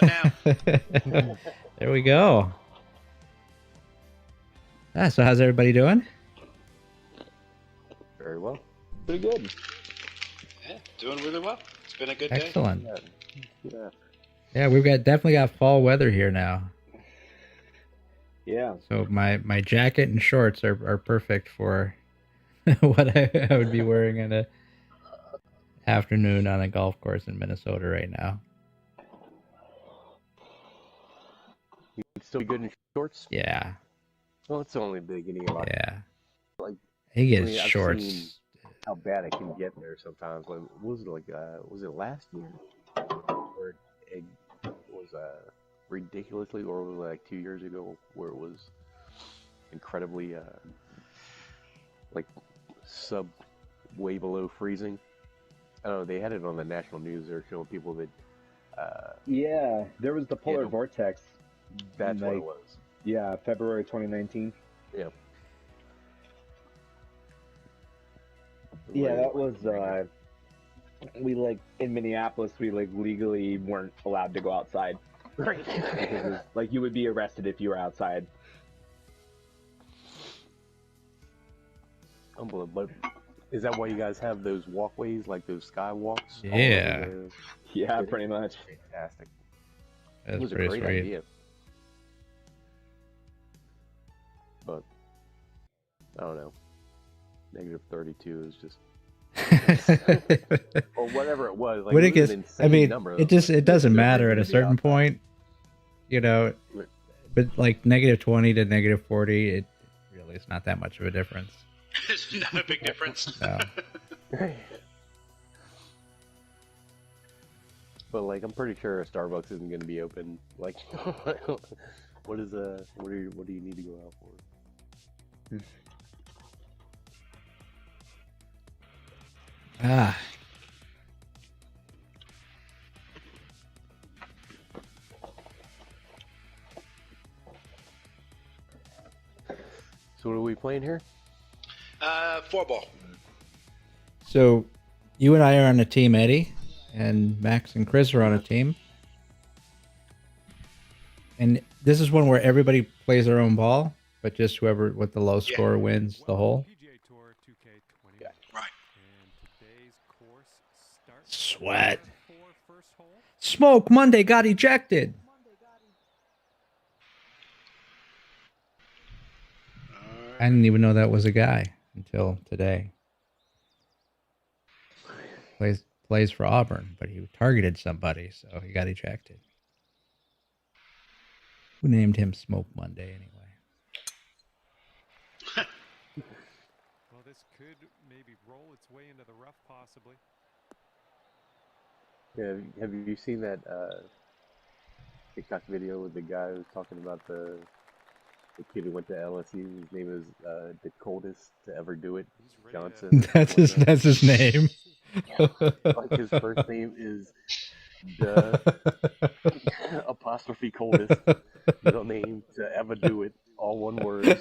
Now. There we go. So how's everybody doing? Very well. Pretty good. Yeah, doing really well. It's been a good Excellent. day. Yeah, we've definitely got fall weather here now. Yeah. So my jacket and shorts are perfect for what I would be wearing in a afternoon on a golf course in Minnesota right now. You can still be good in shorts? Yeah. Well, it's only the beginning of Yeah. Like, He I gets mean, I've shorts. seen how bad it can get there sometimes. Like, what was it like? Was it last year? Where it was ridiculously, or was it like 2 years ago, where it was incredibly like sub way below freezing? I don't know. They had it on the national news. They're showing people that Yeah, there was the polar Yeah. vortex. that's what it Like, was. yeah, February 2019. Yeah. Yeah, that Like, was we like in Minneapolis we like legally weren't allowed to go outside right. because it was, like you would be arrested if you were outside. Unbelievable. But is that why you guys have those walkways, like those skywalks? all Yeah. over the- Yeah, It- pretty much. Fantastic. It That's was a pretty great sweet. idea. But I don't know. Negative 32 is just, or whatever it was. Like, When it was gets, an I insane mean, number. it doesn't They're matter at gonna a be certain outside. point, you know. Right. But like negative 20 to negative 40, it really is not that much of a difference. It's not a big difference. No. But like, I'm pretty sure Starbucks isn't going to be open. Like, what do you need to go out for? Ah, So what are we playing here? 4-ball. so you and I are on a team, Eddie, and Max and Chris are on a team. And this is one where everybody plays their own ball, but just whoever with the low score wins the hole. PGA Tour 2K20. Right. And today's course starts Sweat. for first hole. Smoke Monday got ejected. I didn't even know that was a guy until today. Plays for Auburn, but he targeted somebody, so he got ejected. Who named him Smoke Monday anyway? Well, this could maybe roll its way into the rough, possibly. Yeah, have you seen that TikTok video with the guy who's talking about the kid who went to LSU? His name is the coldest to ever do it, He's ready Johnson. That's his name. Like, his first name is the apostrophe coldest. Middle name to ever do it, all one word. Bit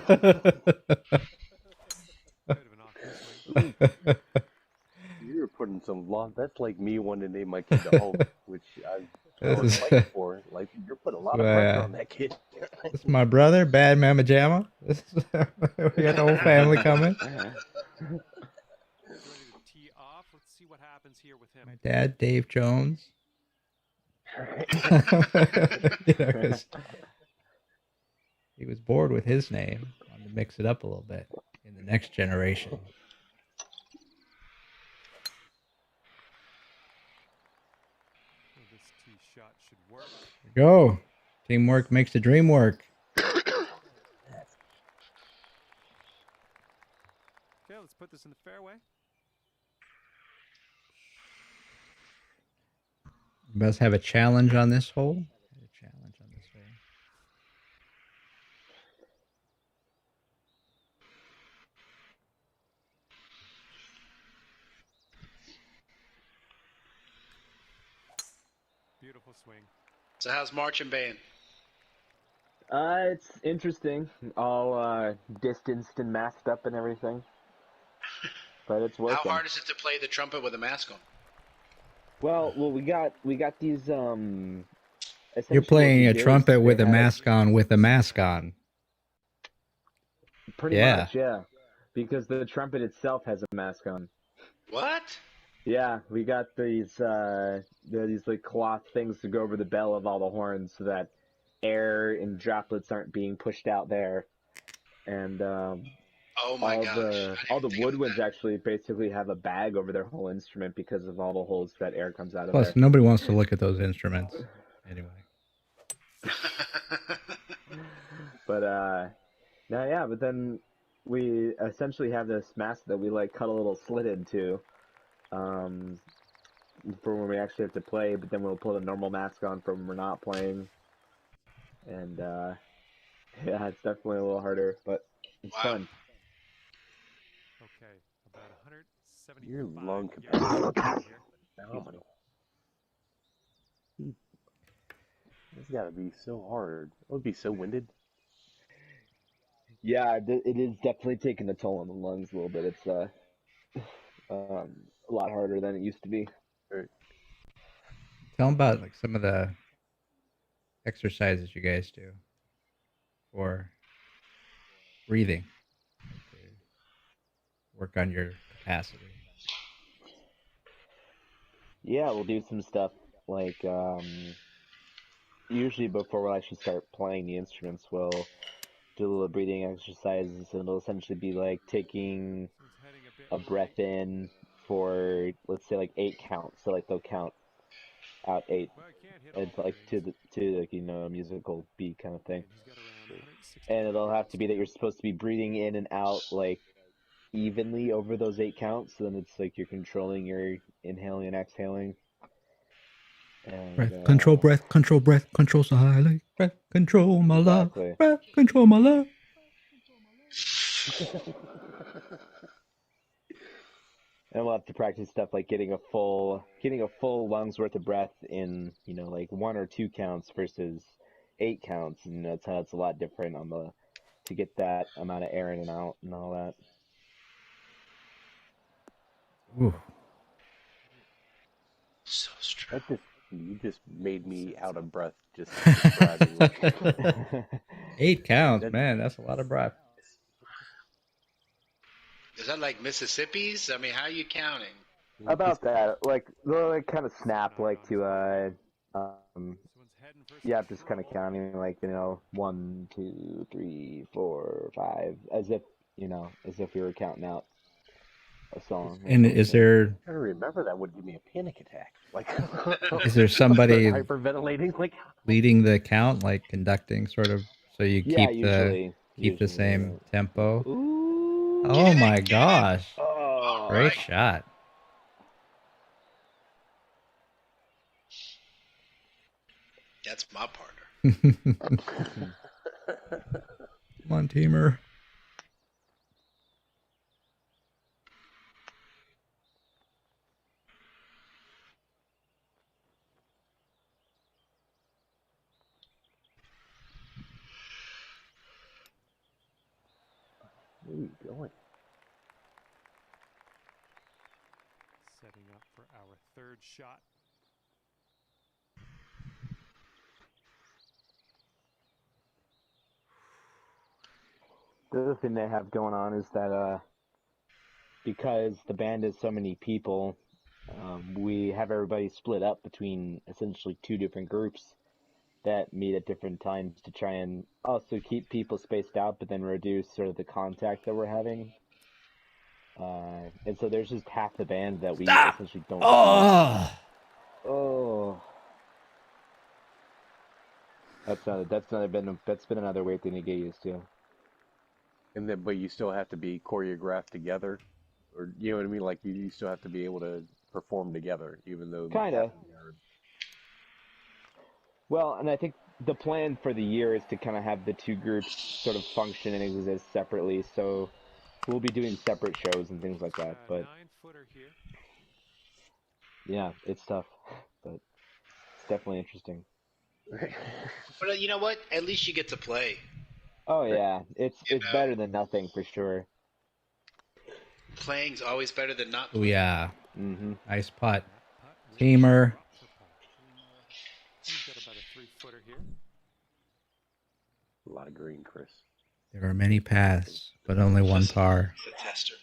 of an awkward swing. You're putting some long. That's like me wanting to name my kid the Hulk, which I've been fighting for. Like, you're putting a lot of pressure on that kid. This is my brother, Bad Mama Jamma. We got the whole family coming. He's ready to tee off. Let's see what happens here with him. My dad, Dave Jones. You know, 'cause he was bored with his name. Wanted to mix it up a little bit in the next generation. Well, this tee shot should work. Go. Teamwork makes the dream work. Okay, let's put this in the fairway. You must have a challenge on this hole. A challenge on this hole. Beautiful swing. So how's marching band? It's interesting, all distanced and masked up and everything, but it's working. How hard is it to play the trumpet with a mask on? Well, we got these essentially You're what playing they a do is trumpet they with a have mask on with a mask on. pretty Yeah. much, yeah, because the trumpet itself has a mask on. What? Yeah, we got these like cloth things to go over the bell of all the horns so that air and droplets aren't being pushed out there, and Oh my gosh. I didn't all the even think woodwinds actually basically have a bag over their whole instrument because of all the holes that air comes out of Plus, there. nobody wants to look at those instruments anyway. of that. But now yeah, but then we essentially have this mask that we like cut a little slit into, um, for when we actually have to play. But then we'll put a normal mask on for when we're not playing, and yeah, it's definitely a little harder, but it's Wow. fun. Okay, about 175 Your lung yards capacity here. is phenomenal. It's got to be so hard. It would be so winded. Yeah, it is definitely taking a toll on the lungs a little bit. It's a lot harder than it used to be. Right. Tell them about like some of the exercises you guys do for breathing to work on your capacity. Yeah, we'll do some stuff like usually before we'll actually start playing the instruments, we'll do a little breathing exercises, and it'll essentially be like taking This one's heading a bit a breath right. in for, let's say, like 8 counts. So like they'll count out 8. Well, I can't hit all It's the like greens. to like a musical beat kind of thing. And he's got around 165 And it'll have yards to to be that go. you're supposed to be breathing in and out like evenly over those 8 counts. So then it's like you're controlling your inhaling and exhaling. And Breath, control so highly. Breath, control my love. exactly. Breath, control my love. And we'll have to practice stuff like getting a full lungs worth of breath in, like 1 or 2 counts versus 8 counts, and that's how it's a lot different to get that amount of air in and out and all that. Ooh. So strong. You just made me out of breath just describing it. 8 counts, man. That's a lot of breath. Is that like Mississippi's? I mean, how are you counting? About that, like they'll like kind of snap like to This one's heading for yeah, some just kind of trouble. counting like 1, 2, 3, 4, 5, as if we were counting out a song or And is something. there I remember that would give me a panic attack. Like, is there I start somebody hyperventilating? Like, leading the count, like conducting, sort of, so you Yeah, keep the usually, same tempo? Ooh. Oh Get my it, get it. gosh! All Oh. Great right. shot. That's my partner. Come on, teamer. where are you going? Setting up for our third shot. The other thing they have going on is that because the band is so many people, we have everybody split up between essentially 2 different groups that meet at different times to try and also keep people spaced out, but then reduce sort of the contact that we're having. And so there's just half the band that we Stop! essentially don't see. Oh! Oh, that's been another weird thing to get used to. And then, but you still have to be choreographed together, or you know what I mean? Like, you still have to be able to perform together, even though Kinda. Well, and I think the plan for the year is to kind of have the 2 groups sort of function and exist separately. So we'll be doing separate shows and things like that. But 9-footer here. yeah, it's tough, but it's definitely interesting. But you know what? At least you get to play. Oh yeah, it's You it's know, better than nothing for sure. playing's always better than not Oh playing. yeah, Mm-hmm. nice putt, That putt will teamer. drop for par. He's got about a 3-footer here. A lot of green, Chris. There are many paths, but only one Listen, par. it's a tester.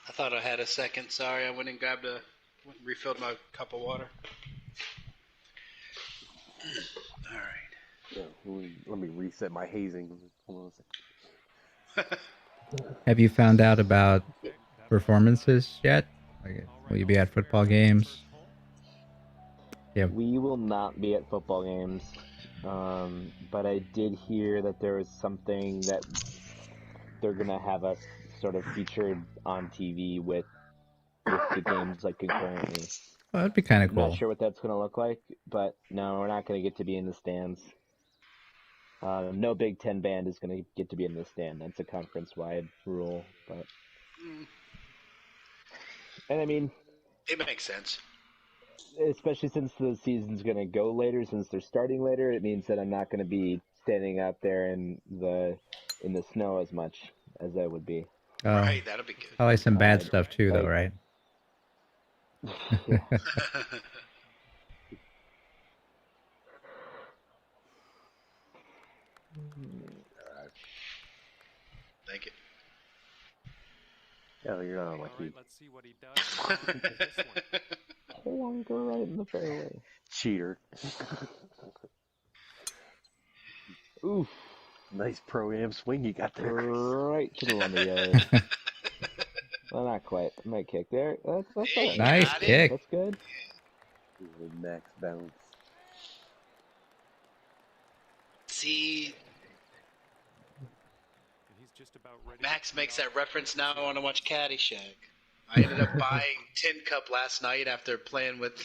I thought I had a second. Sorry, I went and refilled my cup of water. All right. Yeah, let me reset my hazing. Hold on a second. Have you found out about performances yet? Like, will you be at football games? Yeah. We will not be at football games, but I did hear that there was something that they're gonna have us sort of featured on TV with the games like concurrently. Well, that'd be kind of I'm cool. not sure what that's gonna look like, but no, we're not gonna get to be in the stands. No Big Ten band is gonna get to be in the stand. That's a conference-wide rule, but and I mean, it makes sense. especially since the season's going to go later, since they're starting later, it means that I'm not going to be standing out there in the snow as much as I would be. Right, that'll be good. Probably some bad stuff too, though, right? Yeah. Thank you. Yeah, you're not All lucky. right, let's see what he does. with this one. Hold on, go right in the fairway. Cheater. Oof. Nice pro-am swing you got there, Chris. Right to the lumberyard. Well, not quite. I might kick there. That's all right. Nice got it. kick. That's good. Max bounce. See, And he's just about ready Max to makes tee that off. reference now. I want to watch Caddyshack. I ended up buying Tin Cup last night after playing with,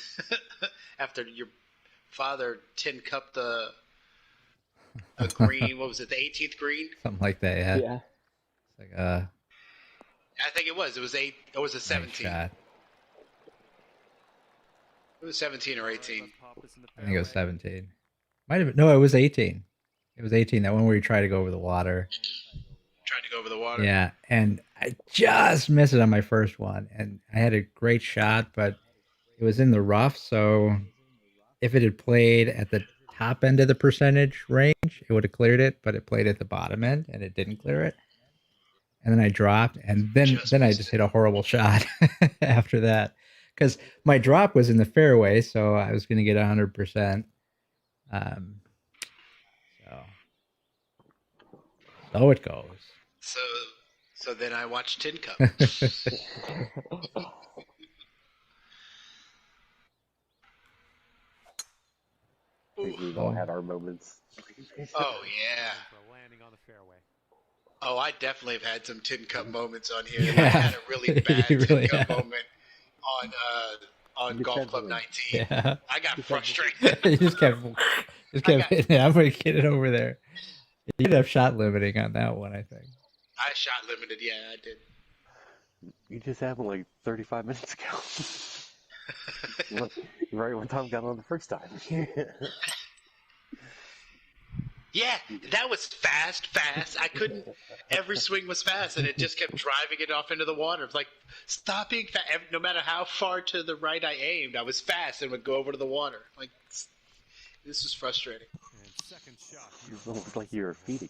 after your father Tin Cup a green. What was it? The 18th green? Something like that, yeah. Yeah. It's like I think it was. It was 8. It was a nice 17. shot. It was 17 or All right, 18. left pop is in the I think it was fairway. 17. Might have no, it was 18. It was 18. That one where you try to go over the water. Trying to go over the water. Yeah, and I just missed it on my first one, and I had a great shot, but it was in the rough. So if it had played at the top end of the percentage range, it would have cleared it. But it played at the bottom end, and it didn't clear it. And then I dropped, and then Just I missed just it. hit a horrible shot after that, because my drop was in the fairway, so I was going to get 100%. So it goes. So then I watched Tin Cup. We've all had our moments. Oh yeah. For landing on the fairway. Oh, I definitely have had some Tin Cup moments on here. Yeah. I had a really bad You Tin really Cup have. moment on You Golf said Club that. 19. Yeah. I got frustrated. You just kept hitting it. I'm going to get it over there. You did have shot limiting on that one, I think. I shot limited. Yeah, I did. You just happened like 35 minutes ago. Look, right when Tom got on the first time. Yeah, that was fast. I couldn't. Every swing was fast, and it just kept driving it off into the water. It's like, stop being fast. No matter how far to the right I aimed, I was fast and would go over to the water. Like, this was frustrating. And second shot. You look like you're feeding.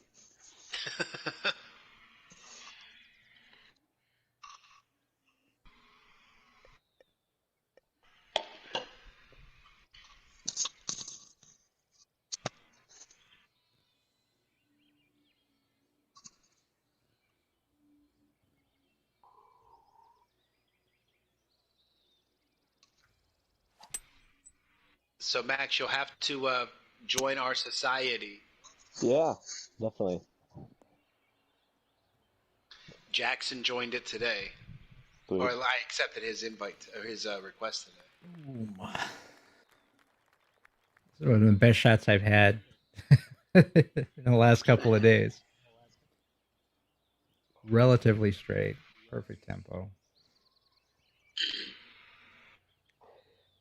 So, Max, you'll have to join our society. Yeah, definitely. Jackson joined it today. Sweet. Or I accepted his invite, or his request today. One of the best shots I've had in the last couple of days. Relatively straight, perfect tempo.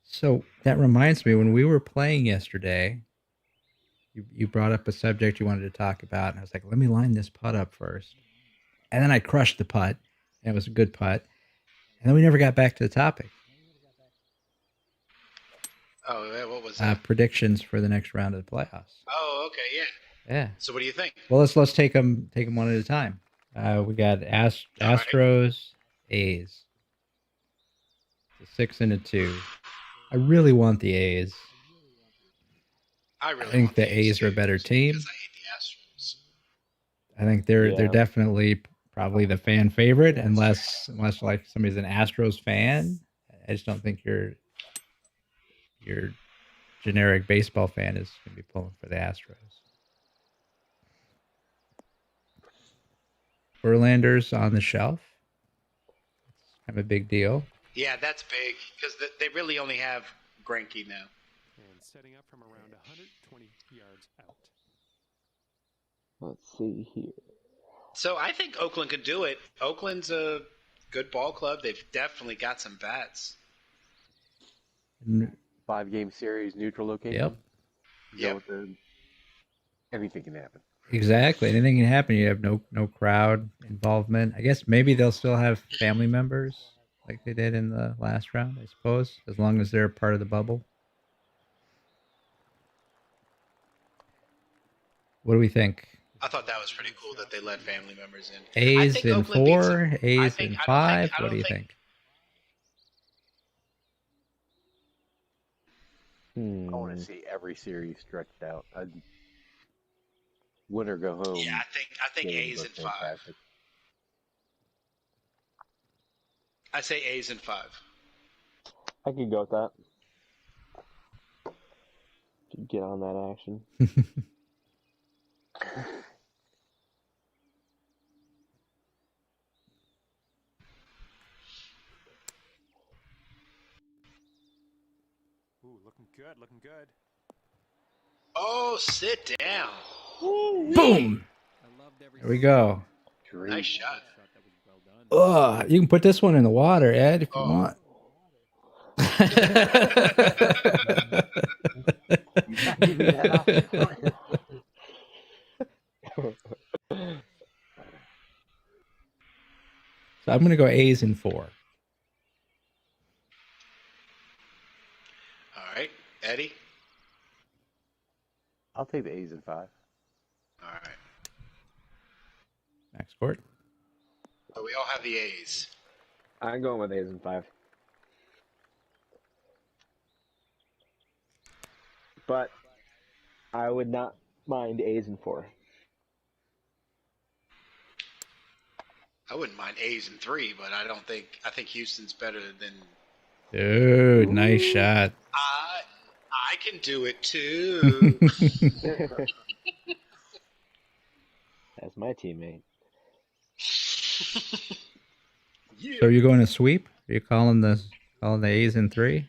So that reminds me, when we were playing yesterday, you brought up a subject you wanted to talk about, and I was like, let me line this putt up first. And then I crushed the putt, and it was a good putt. And then we never got back to the topic. Oh, yeah, what was that? predictions for the next round of the playoffs. Oh, okay, yeah. Yeah. So what do you think? Well, let's take them one at a time. We got All right. Astros, A's. It's a 6 and a 2. I really want the A's. I I really think want the the A's are a too, better team. because I hate the Astros. I think they're Yeah. definitely probably the fan favorite, unless like somebody's an Astros fan. I just don't think your generic baseball fan is going to be pulling for the Astros. Verlander's on the shelf. It's kind of a big deal. Yeah, that's big because they really only have Greinke now. And setting up from around 120 yards out. Let's see here. So I think Oakland could do it. Oakland's a good ball club. They've definitely got some bats. 5-game series, neutral location. Yep. Yep. Anything can happen. Exactly. Anything can happen. You have no crowd involvement. I guess maybe they'll still have family members like they did in the last round, I suppose, as long as they're part of the bubble. What do we think? I thought that was pretty cool that they let family members in. A's in Oakland beats 4, them. A's in 5. What do you think? I want to see every series stretched out. Win or go home. Yeah, I think A's in 5. Fantastic. I say A's in 5. I could go with that. Get on that action. Ooh, looking good. Oh, sit down. Boom! There we go. Nice shot. Oh, you can put this one in the water, Ed, if you want. So I'm going to go A's in 4. All right, Eddie. I'll take the A's in 5. All right. Max Court. So we all have the A's. I'm going with A's in 5. But I would not mind A's in 4. I wouldn't mind A's in 3, but I think Houston's better than. Dude, nice shot. I can do it too. That's my teammate. Yeah. So you're going to sweep? Are you calling the A's in 3?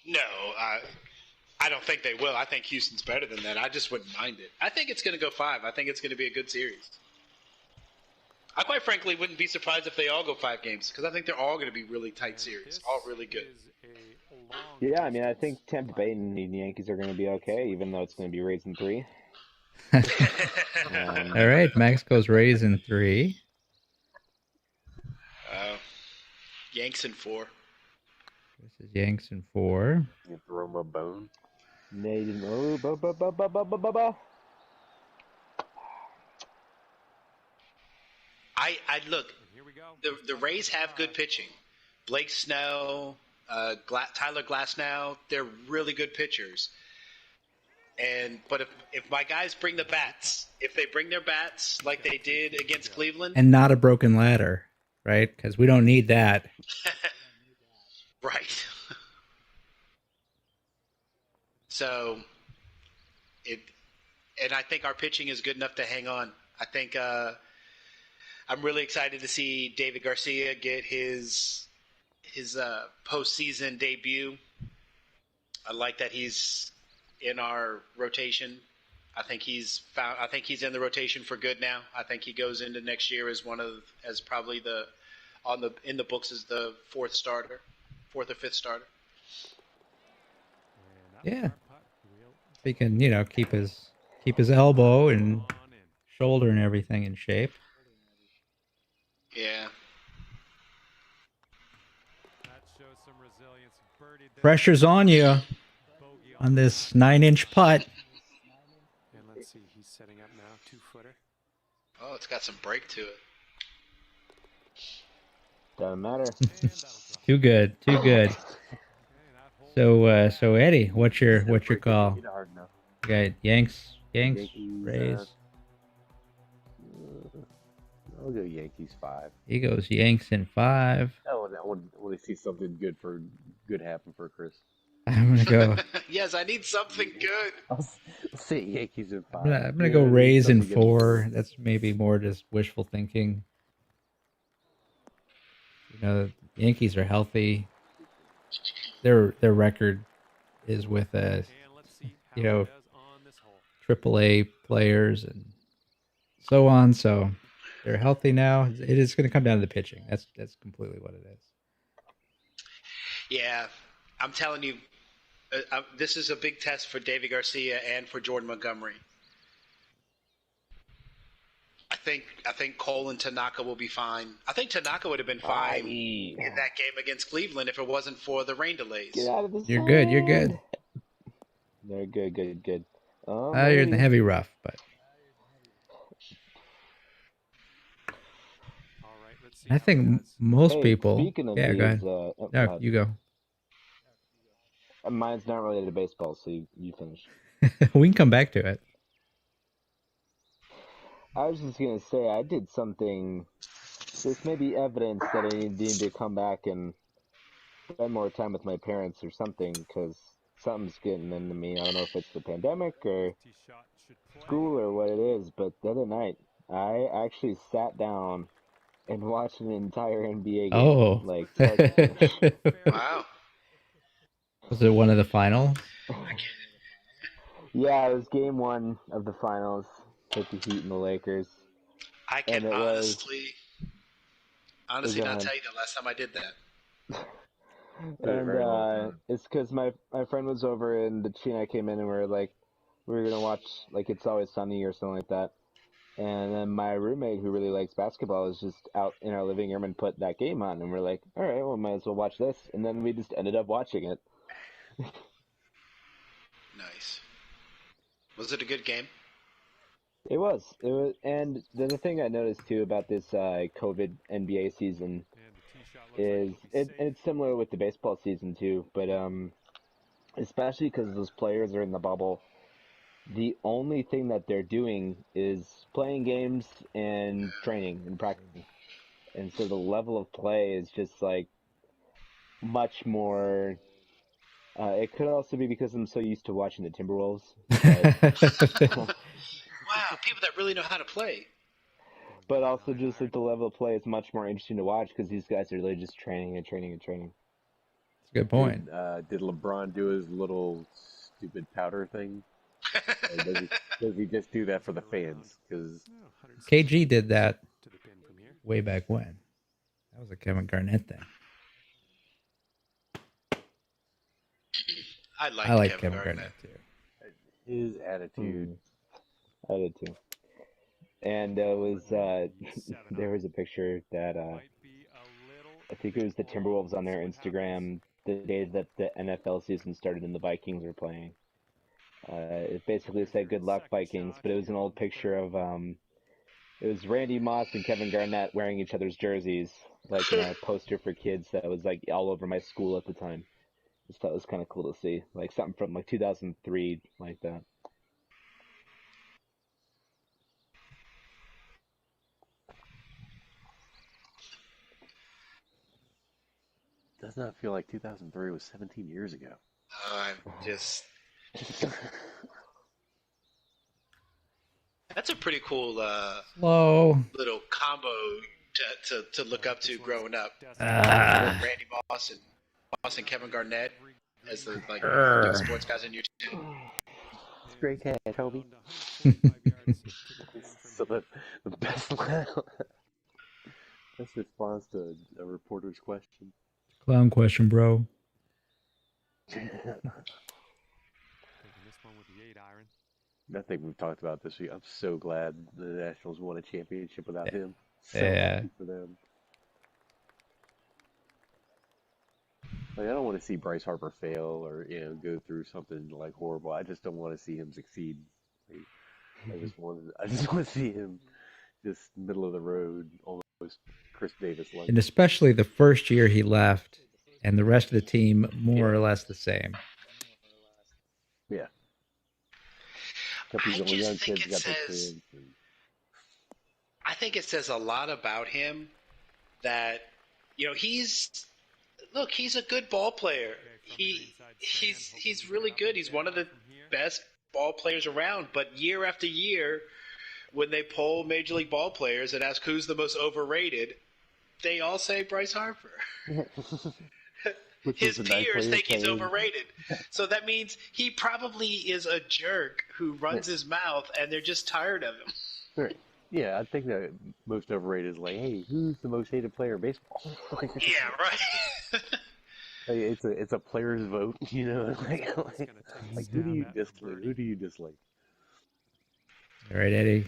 No, I don't think they will. I think Houston's better than that. I just wouldn't mind it. I think it's going to go 5. I think it's going to be a good series. I quite frankly wouldn't be surprised if they all go 5 games because I think they're all going to be really tight series, all really good. Yeah, I mean, I think Tampa Bay and the Yankees are going to be okay, even though it's going to be Rays in 3. All right, Max goes Rays in 3. Yanks in 4. This is Yanks in 4. You throw him a bone. I look. The Rays have good pitching. Blake Snell, Tyler Glasnow, they're really good pitchers. But if my guys bring the bats, if they bring their bats like they did against Cleveland, And not a broken ladder, right? Because we don't need that. right. So and I think our pitching is good enough to hang on. I think I'm really excited to see David Garcia get his postseason debut. I like that he's in our rotation. I think he's in the rotation for good now. I think he goes into next year as probably in the books as the fourth or fifth starter. Yeah. He can, keep his elbow and shoulder and everything in shape. Yeah. That shows some resilience. Birdied Pressure's on you Bogey on this 9-inch putt. And let's see, he's setting up now, 2-footer. Oh, it's got some break to it. Doesn't matter. And that'll drop. Too good, too good. Okay, that hole. So Eddie, what's your call? Hit it hard enough. Okay, Yanks, Yankees, Rays. I'll go Yankees 5. He goes Yanks in 5. I want to see something good happen for Chris. I'm gonna go. Yes, I need something good. I'll say Yankees in 5. I'm gonna go Rays in 4. That's maybe more just wishful thinking. You know, the Yankees are healthy. Their record is with And let's see how you know, it does on this hole. AAA players and so on. So they're healthy now. It is going to come down to the pitching. That's completely what it is. Yeah, I'm telling you, this is a big test for David Garcia and for Jordan Montgomery. I think Cole and Tanaka will be fine. I think Tanaka would have been fine in that game against Cleveland if it wasn't for the rain delays. Get out of the You're good. You're good. They're good. You're in the heavy rough, but All right, let's see I how it think does. most people. Speaking of Yeah, go these, ahead. go No, ahead. you go. Mine's not related to baseball, so you finish. We can come back to it. I was just gonna say I did something. This may be evidence that I need to come back and spend more time with my parents or something, because something's getting into me. I don't know if it's the pandemic or Tee shot should play. school or what it is, but the other night I actually sat down and watched an entire NBA game, Oh. like start to finish. Wow. Was it one of the finals? Yeah, it was game 1 of the finals with the Heat and the Lakers. I can And it was- honestly Go not ahead. tell you the last time I did that. Been a very long And time. it's because my friend was over and she and I came in and we were gonna watch like It's Always Sunny or something like that. And then my roommate, who really likes basketball, is just out in our living room and put that game on, and we're like, all right, well, might as well watch this. And then we just ended up watching it. Nice. Was it a good game? It was, and the other thing I noticed too about this COVID NBA season And the tee shot looks is like it'll be safe. it's similar with the baseball season too, but especially because those players are in the bubble, the only thing that they're doing is playing games and training and practicing, and so the level of play is just like much more. It could also be because I'm so used to watching the Timberwolves, Wow, people that really know how to play. but also just that the level of play is much more interesting to watch because these guys are really just training and training and training. That's a good point. Did LeBron do his little stupid powder thing? Or does he just do that for the fans? Because Oh, 160 KG did that to the pin from here. way back when. That was a Kevin Garnett thing. I like, I like Kevin Kevin Garnett. Garnett too. his attitude. I did too. And there was there was a picture that Might be a little I think it was the Timberwolves on their Instagram the day that the NFL season started and the Vikings were playing. It basically said "Good luck, Vikings," but it was an old picture of it was Randy Moss and Kevin Garnett wearing each other's jerseys, like in a poster for kids that was like all over my school at the time. Just thought it was kind of cool to see, like something from like 2003, like that. Does not feel like 2003 was 17 years ago. I'm just. That's a pretty cool Slow. little combo to look up to growing up. Ah. Randy Moss and Kevin Garnett as the Grr. sports guys in your team. Great catch, Toby. So the best best response to a reporter's question. Clown question, bro. Taking this one with the 8-iron. I think we've talked about this week. I'm so glad the Nationals won a championship without him. So Yeah. happy for them. Like, I don't want to see Bryce Harper fail or go through something like horrible. I just don't want to see him succeed. Like, I just want to see him just middle of the road, almost Chris Davis like. And especially the first year he left, and the rest of the team more or less the same. Yeah. Except these I young just think kids it got their says. kids. And... I think it says a lot about him that he's a good ball player. He's really good. He's one of the best ball players around. But year after year, when they poll Major League ball players and ask who's the most overrated, they all say Bryce Harper. His peers think he's overrated. So that means he probably is a jerk who runs his mouth, and they're just tired of him. Right. Yeah, I think the most overrated is like, hey, who's the most hated player in baseball? Yeah, right. Like, it's a player's vote, like who do you dislike? Who do you dislike? All right, Eddie.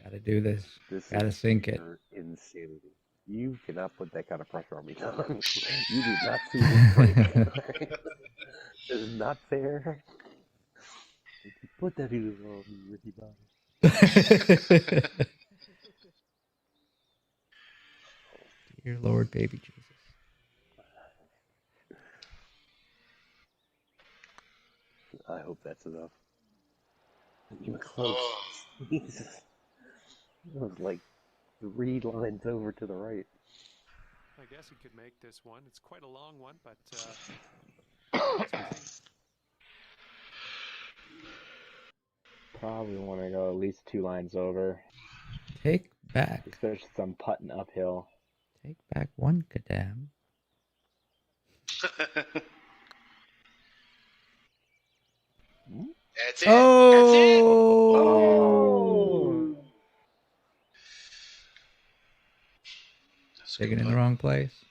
Got to do this. Got to sink it. Insanity. You cannot put that kind of pressure on me. You do not see this break. This is not fair. Put that either on me, Ricky Bobby. Dear Lord, baby Jesus. I hope that's enough. You were close. Oh. Jesus. It was like 3 lines over to the right. I guess you could make this one. It's quite a long one, but Probably want to go at least 2 lines over. Take back. Especially some putting uphill. Take back 1 kadam. That's it. Oh! That's Digging in the wrong place.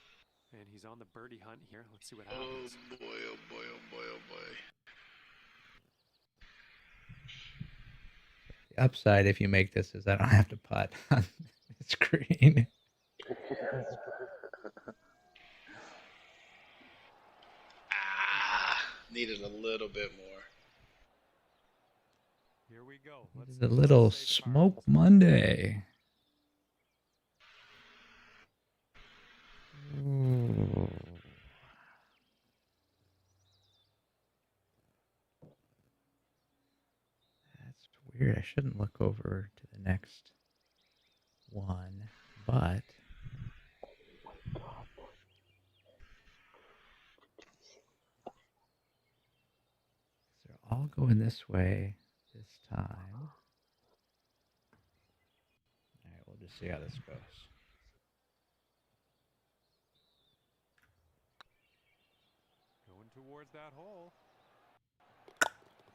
And he's on the birdie hunt here. Let's see what happens. Oh boy, oh boy, oh boy, oh boy. The upside, if you make this, is I don't have to putt on the screen. Needed a little bit more. Here we go. It's a little Smoke Monday. Ooh. That's weird. I shouldn't look over to the next one, but they're all going this way this time. All right, we'll just see how this goes. Going towards that hole.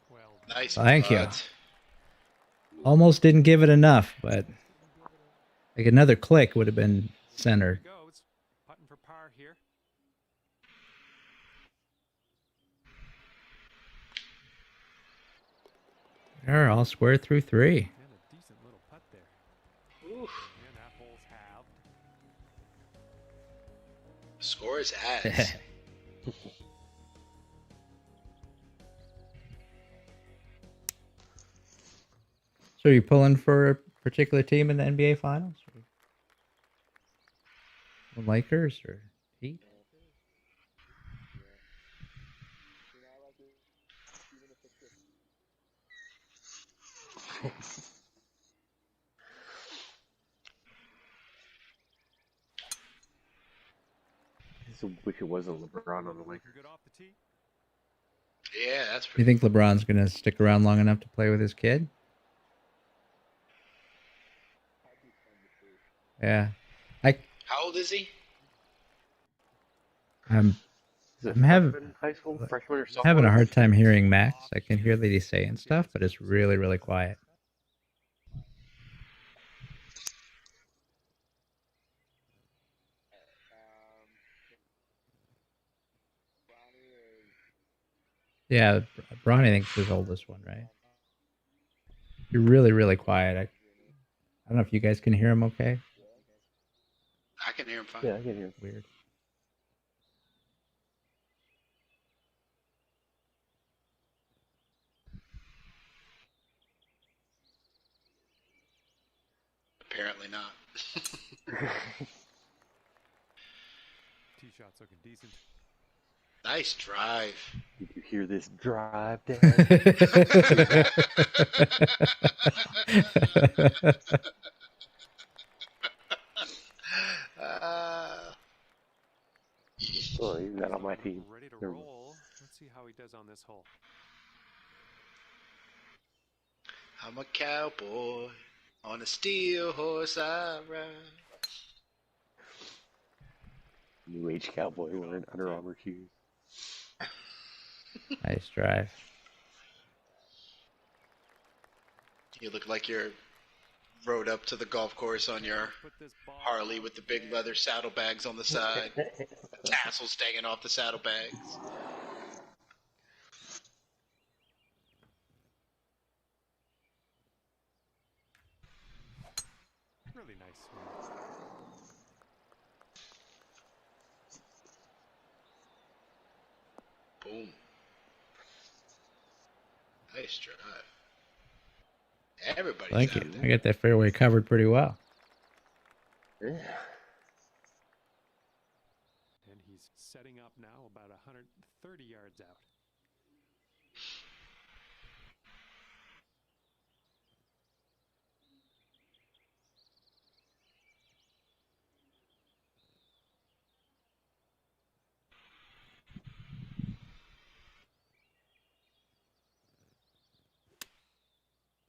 Well, Nice. Thank you. Almost didn't give it enough, but like another click would have been centered. There goes. Putting for par here. They're all square through 3. And a decent little putt there. Oof. And that hole's halved. Score is ass. So are you pulling for a particular team in the NBA Finals? The Lakers or Heat? I just wish it wasn't LeBron on the Lakers. Good off the tee. Yeah, that's You pretty. think LeBron's going to stick around long enough to play with his kid? Yeah. How old is he? I'm having High school, freshman or sophomore? having a hard time hearing Max. I can hear that he's saying stuff, but it's really, really quiet. Yeah, Bronny thinks his oldest one, right? You're really, really quiet. I don't know if you guys can hear him okay. I can hear him fine. Yeah, I can hear him. Weird. apparently not. Tee shot's looking decent. Nice drive. Did you hear this drive, Dad? Oh, he's not on my team. Ready to Never mind. roll. Let's see how he does on this hole. I'm a cowboy on a steel horse I ride. New age cowboy wearing Under Armour shoes. Nice drive. You look like you're rode up to the golf course on your Put this ball Harley with the big again. leather saddlebags on the side, tassels hanging off the saddlebags. Really nice swing. Boom. Nice drive. Everybody's Thank out you. there. I got that fairway covered pretty well. Yeah. And he's setting up now about 130 yards out.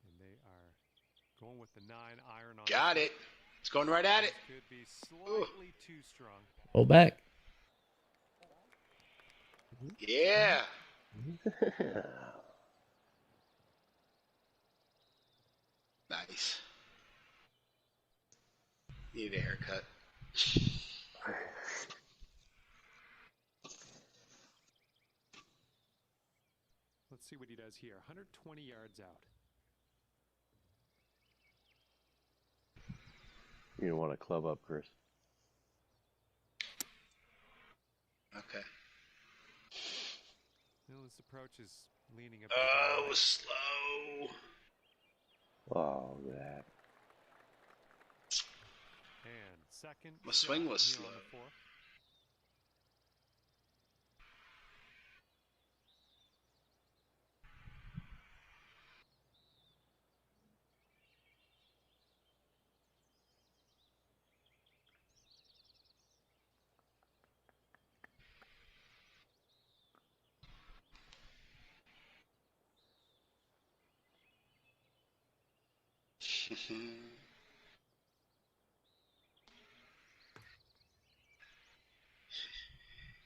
And they are going with the 9-iron on. Got it. It's going right at it. Could be slightly too strong. Pull back. Yeah. Nice. Need a haircut. Let's see what he does here. 120 yards out. You don't want to club up, Chris. Okay. Well, his approach is leaning a bit. Oh, right. slow. Oh, that. And second. My swing shot was here slow. on the fourth.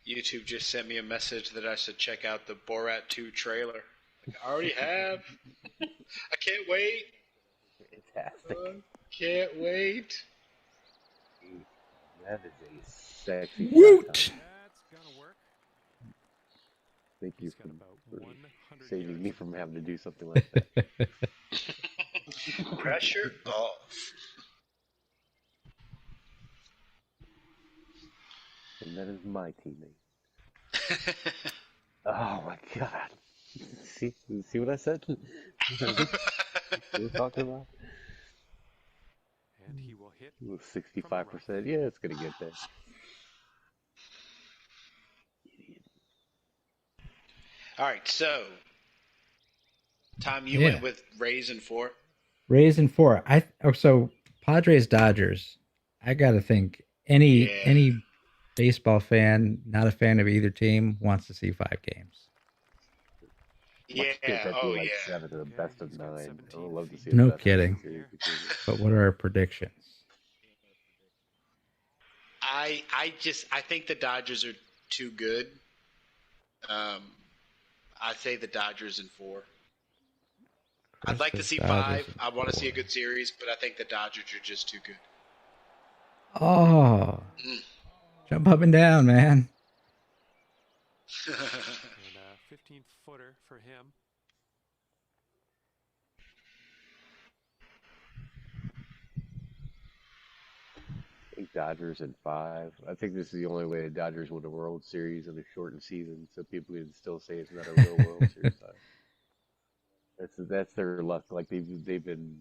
YouTube just sent me a message that I should check out the Borat 2 trailer. Like, I already have. I can't wait. Fantastic. Can't wait. That is a sexy Woot! shot. That's gonna work. Thank you He's got for about 100 saving yards me to from go. having to do something like that. Pressure off. And that is my teammate. Oh my god. See what I said? What we're talking about? And he will hit. 65%. Yeah, it's gonna get there. All right, so Tom, you Yeah. went with Rays and 4. Rays and 4. So Padres Dodgers. I gotta think any baseball fan, not a fan of either team, wants to see 5 games. Yeah. That'd Oh be like yeah. 7 to the Okay, best of he's got 9. I 17 would love to see feet. a No best of kidding. 9 series between them. But what are our predictions? I think the Dodgers are too good. I say the Dodgers in 4. I'd like to Chris see says 5. Dodgers in I want to see a 4. good series, but I think the Dodgers are just too good. Oh, Mm. jump up and down, man. And a 15-footer for him. I think Dodgers in 5. I think this is the only way the Dodgers win a World Series in a shortened season, so people can still say it's not a real World Series time. That's their luck. Like they've been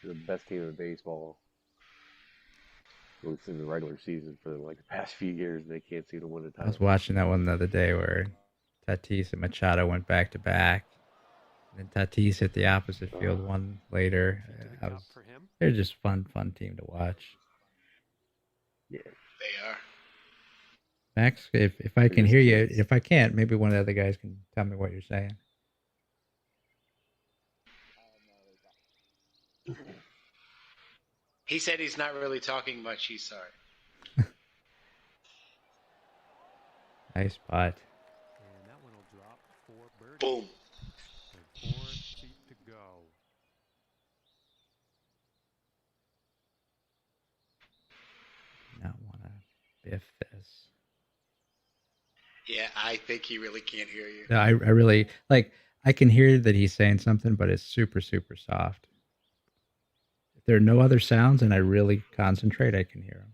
the best team in baseball at least in the regular season for like the past few years. They can't seem to win a I was title. watching that one the other day where Tatis and Machado went back to back, and then Tatis hit the opposite field one later. Into the I cup was for him. they're just fun team to watch. Yeah, They are. Max, if I they're can just hear you, kids. if I can't, maybe one of the other guys can tell me what you're saying. He said he's not really talking much. He's sorry. Nice putt. And that one will drop for birdie. Boom. And 4 feet to go. Not want to biff this. Yeah, I think he really can't hear you. No, I really like. I can hear that he's saying something, but it's super soft. If there are no other sounds and I really concentrate, I can hear him.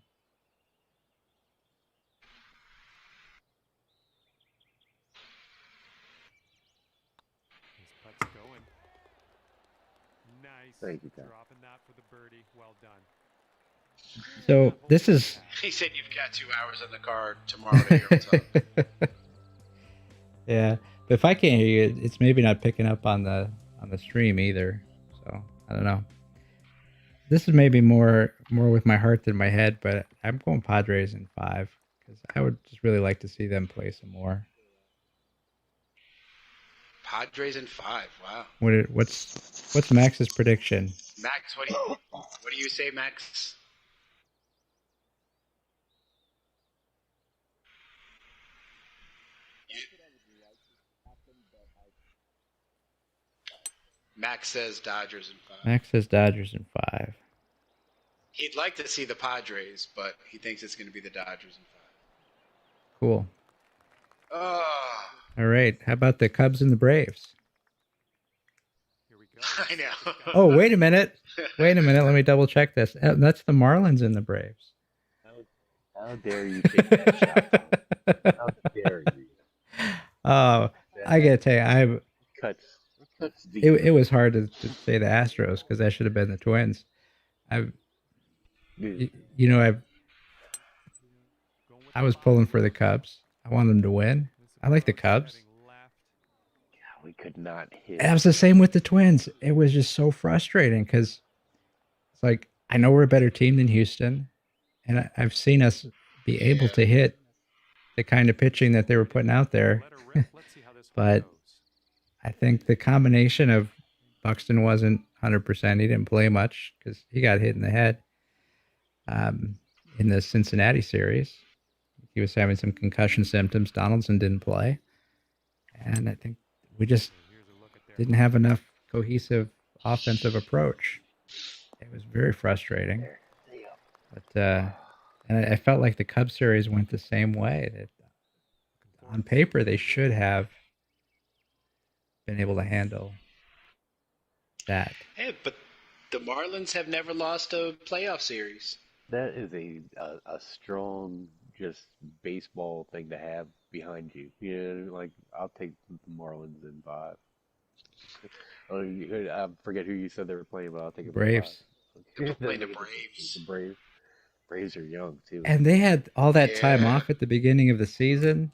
His putt's going. Nice. Thank you, Tom. Dropping that for the birdie. Well done. So this is. He said you've got 2 hours in the car tomorrow to hear what's up. Yeah, but if I can't hear you, it's maybe not picking up on the stream either. So I don't know. This is maybe more with my heart than my head, but I'm going Padres in 5 because I would just really like to see them play some more. Padres in 5. Wow. What's Max's prediction? Max, what do you say, Max? Max says Dodgers in 5. Max says Dodgers in 5. He'd like to see the Padres, but he thinks it's going to be the Dodgers in 5. Cool. Oh, All right. How about the Cubs and the Braves? Here we go. I know. Oh, wait a minute. Let me double check this. That's the Marlins and the Braves. How dare you take that shot? How dare you? Oh, I gotta tell you, Cuts deep. it was hard to say the Astros because that should have been the Twins. Dude, I was pulling for the Cubs. I want them to win. I like the Cubs. God, we could not hit. And it was the same with the Twins. It was just so frustrating because it's like I know we're a better team than Houston, and I've seen us be able to hit the kind of pitching that they were putting out there. But I think the combination of Buxton wasn't 100%. He didn't play much because he got hit in the head in the Cincinnati series. He was having some concussion symptoms. Donaldson didn't play. And I think we just didn't have enough cohesive offensive approach. It was very frustrating. But and I felt like the Cubs series went the same way. That on paper, they should have been able to handle that. Hey, but the Marlins have never lost a playoff series. That is a strong, just baseball thing to have behind you. You know, like I'll take the Marlins in 5. Oh, I forget who you said they were playing, but I'll take it. Braves. They're playing the Braves. The Braves. Braves are young too. And they had all that time off at the beginning of the season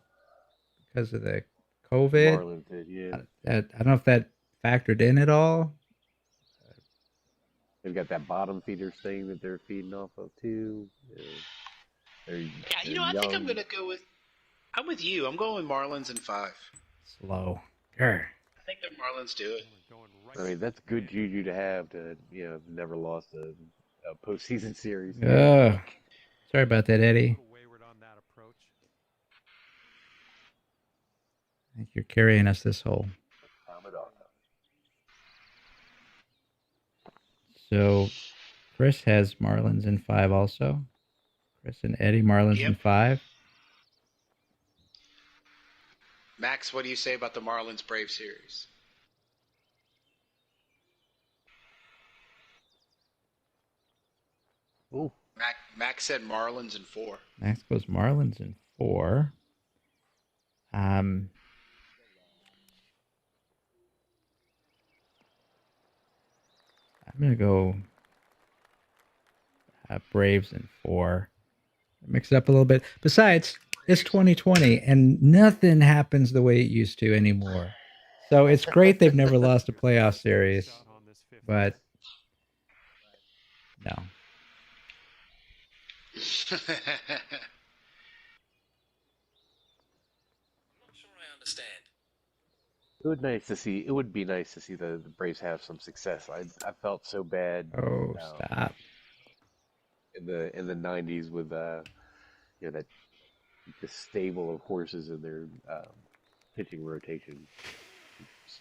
because of the COVID. Marlins did, yeah. I don't know if that factored in at all. They've got that bottom feeders thing that they're feeding off of too. They're I think I'm gonna go with. I'm with you. I'm going with Marlins in 5. Slow. Grr. I think the Marlins do it. I mean, that's good juju to have to, never lost a postseason series. Sorry about that, Eddie. I think you're carrying us this hole. So Chris has Marlins in 5 also. Chris and Eddie, Marlins in 5. Max, what do you say about the Marlins Brave series? Ooh. Max said Marlins in 4. Max goes Marlins in 4. I'm gonna go Braves in 4. Mix it up a little bit. Besides, it's 2020 and nothing happens the way it used to anymore. So it's great they've never lost a playoff series, Shot on this fifth. but no. Sure, I understand. It would be nice to see the Braves have some success. I felt so bad Oh, stop. in the '90s with that the stable of horses in their pitching rotation.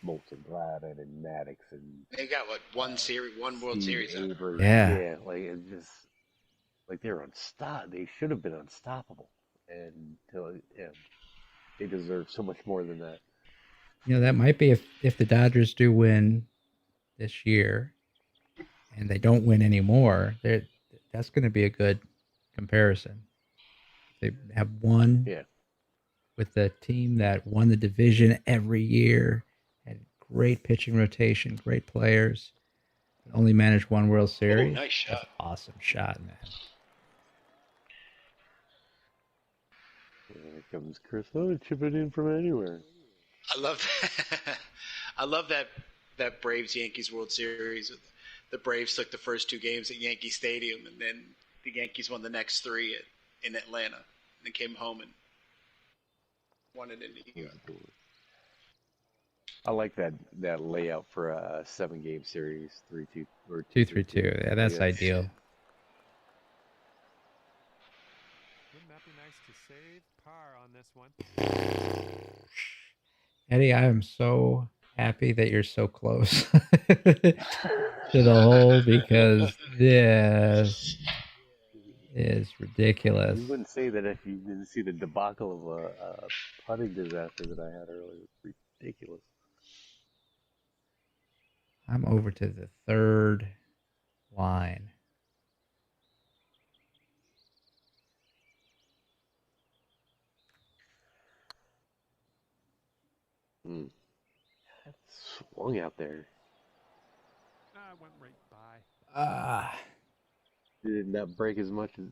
Smoltz and Glavine and Maddox and They got what, one World Steve Series. Avery. Yeah. Yeah, like it's just like they should have been unstoppable, and they deserve so much more than that. That might be if the Dodgers do win this year and they don't win anymore, that's going to be a good comparison. They have won Yeah. with the team that won the division every year, had great pitching rotation, great players, only managed one World Series. Nice shot. That's an awesome shot, man. Here comes Chris Ho chipping in from anywhere. I love that. I love that Braves Yankees World Series. The Braves took the first 2 games at Yankee Stadium, and then the Yankees won the next 3 in Atlanta. And they came home and won it in New York. I like that layout for a 7-game series, 3-2 or 2-3-2. Yeah, that's ideal. Wouldn't that be nice to save par on this one? Eddie, I am so happy that you're so close to the hole because this is ridiculous. You wouldn't say that if you didn't see the debacle of a putting disaster that I had earlier. It's ridiculous. I'm over to the 3rd line. That swung out there. I went right by. Did not break as much as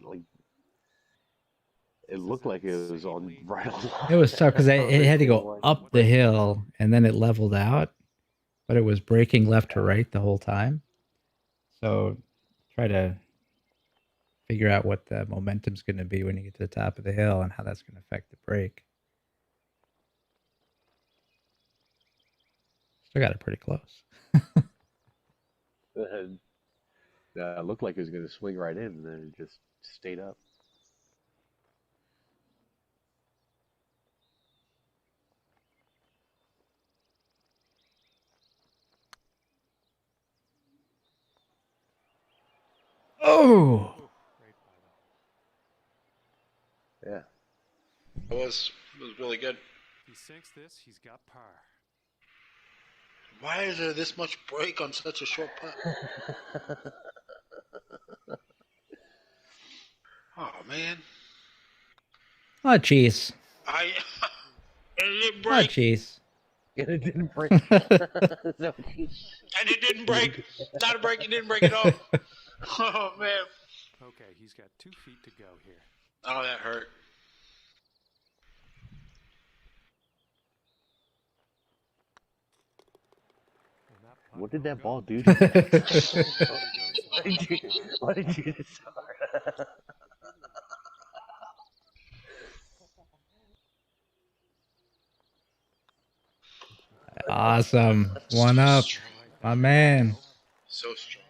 it looked like it was on right on. It was tough because it had to go up the hill and then it leveled out, but it was breaking left to right the whole time. So try to figure out what the momentum's going to be when you get to the top of the hill and how that's going to affect the break. Still got it pretty close. It looked like it was going to swing right in, and then it just stayed up. Oh! Yeah. It was really good. If he sinks this, he's got par. Why is there this much break on such a short putt? Oh man. Oh, jeez. It didn't Oh, break. jeez. And it didn't break. And it didn't break. Not a break. It didn't break at all. Oh man. Okay, he's got 2 feet to go here. Oh, that hurt. And that putt What did will that go. ball do to you? Why did you get so hard? Awesome. One up. My man. So strong.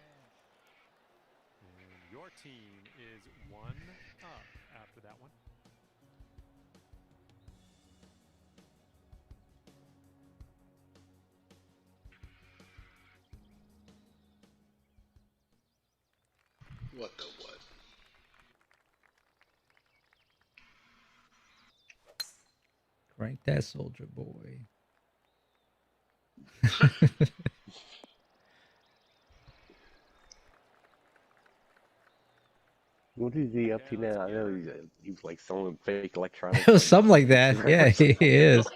And your team is 1 up after that one. What the what? Crank that soldier boy. What is he up to now? I know he's like selling fake electronics. It was something like that. Yeah, he is.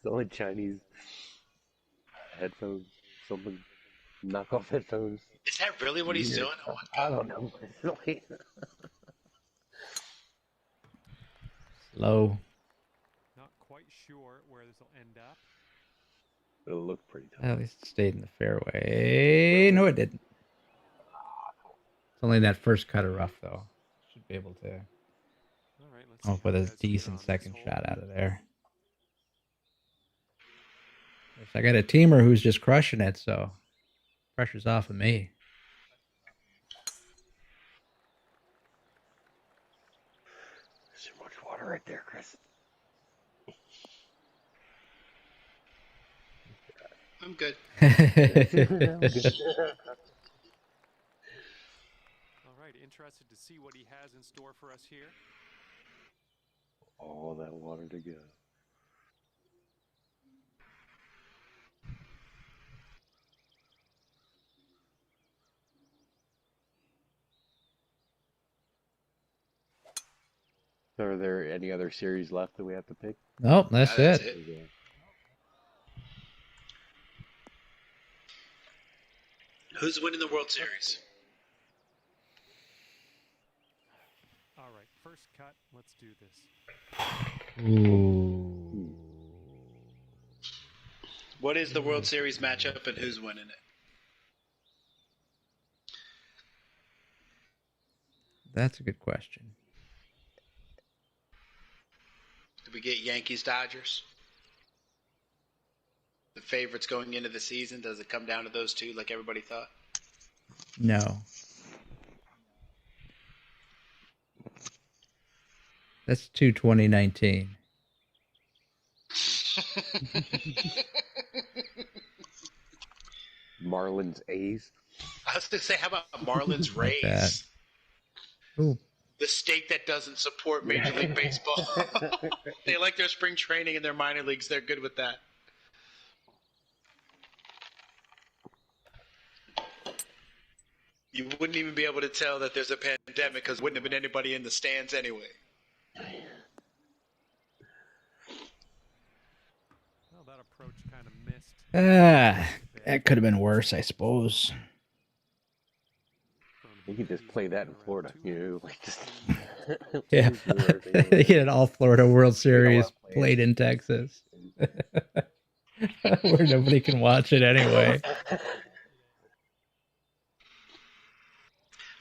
Selling Chinese headphones, something knockoff headphones. Is that really what he's doing? Oh my I god. don't know. Low. Not quite sure where this will end up. It'll look pretty tough. At least it stayed in the fairway. No, it didn't. It's only that first cut of rough, though. Should be able to All right, let's come see up with how a you guys fare decent on this second hole. shot out of there. I got a teamer who's just crushing it, so pressure's off of me. There's too much water right there, Chris. I'm good. All right, interested to see what he has in store for us here. All that water to go. So are there any other series left that we have to pick? Nope, that's That's it. it. Who's winning the World Series? All right, first cut. Let's do this. Ooh. What is the World Series matchup and who's winning it? That's a good question. Do we get Yankees Dodgers? The favorites going into the season? Does it come down to those two like everybody thought? No. That's 2019. Marlins A's. I was going to say, how about Marlins Like Rays? that. Ooh. The state that doesn't support Major League Baseball. They like their spring training and their minor leagues. They're good with that. You wouldn't even be able to tell that there's a pandemic because wouldn't have been anybody in the stands anyway. Well, that approach kind of missed. That could have been worse, I suppose. You could just play that in Florida. You know, like just Yeah. just do everything over They there. get an all Florida World Series our players. played in Texas. Where nobody can watch it anyway.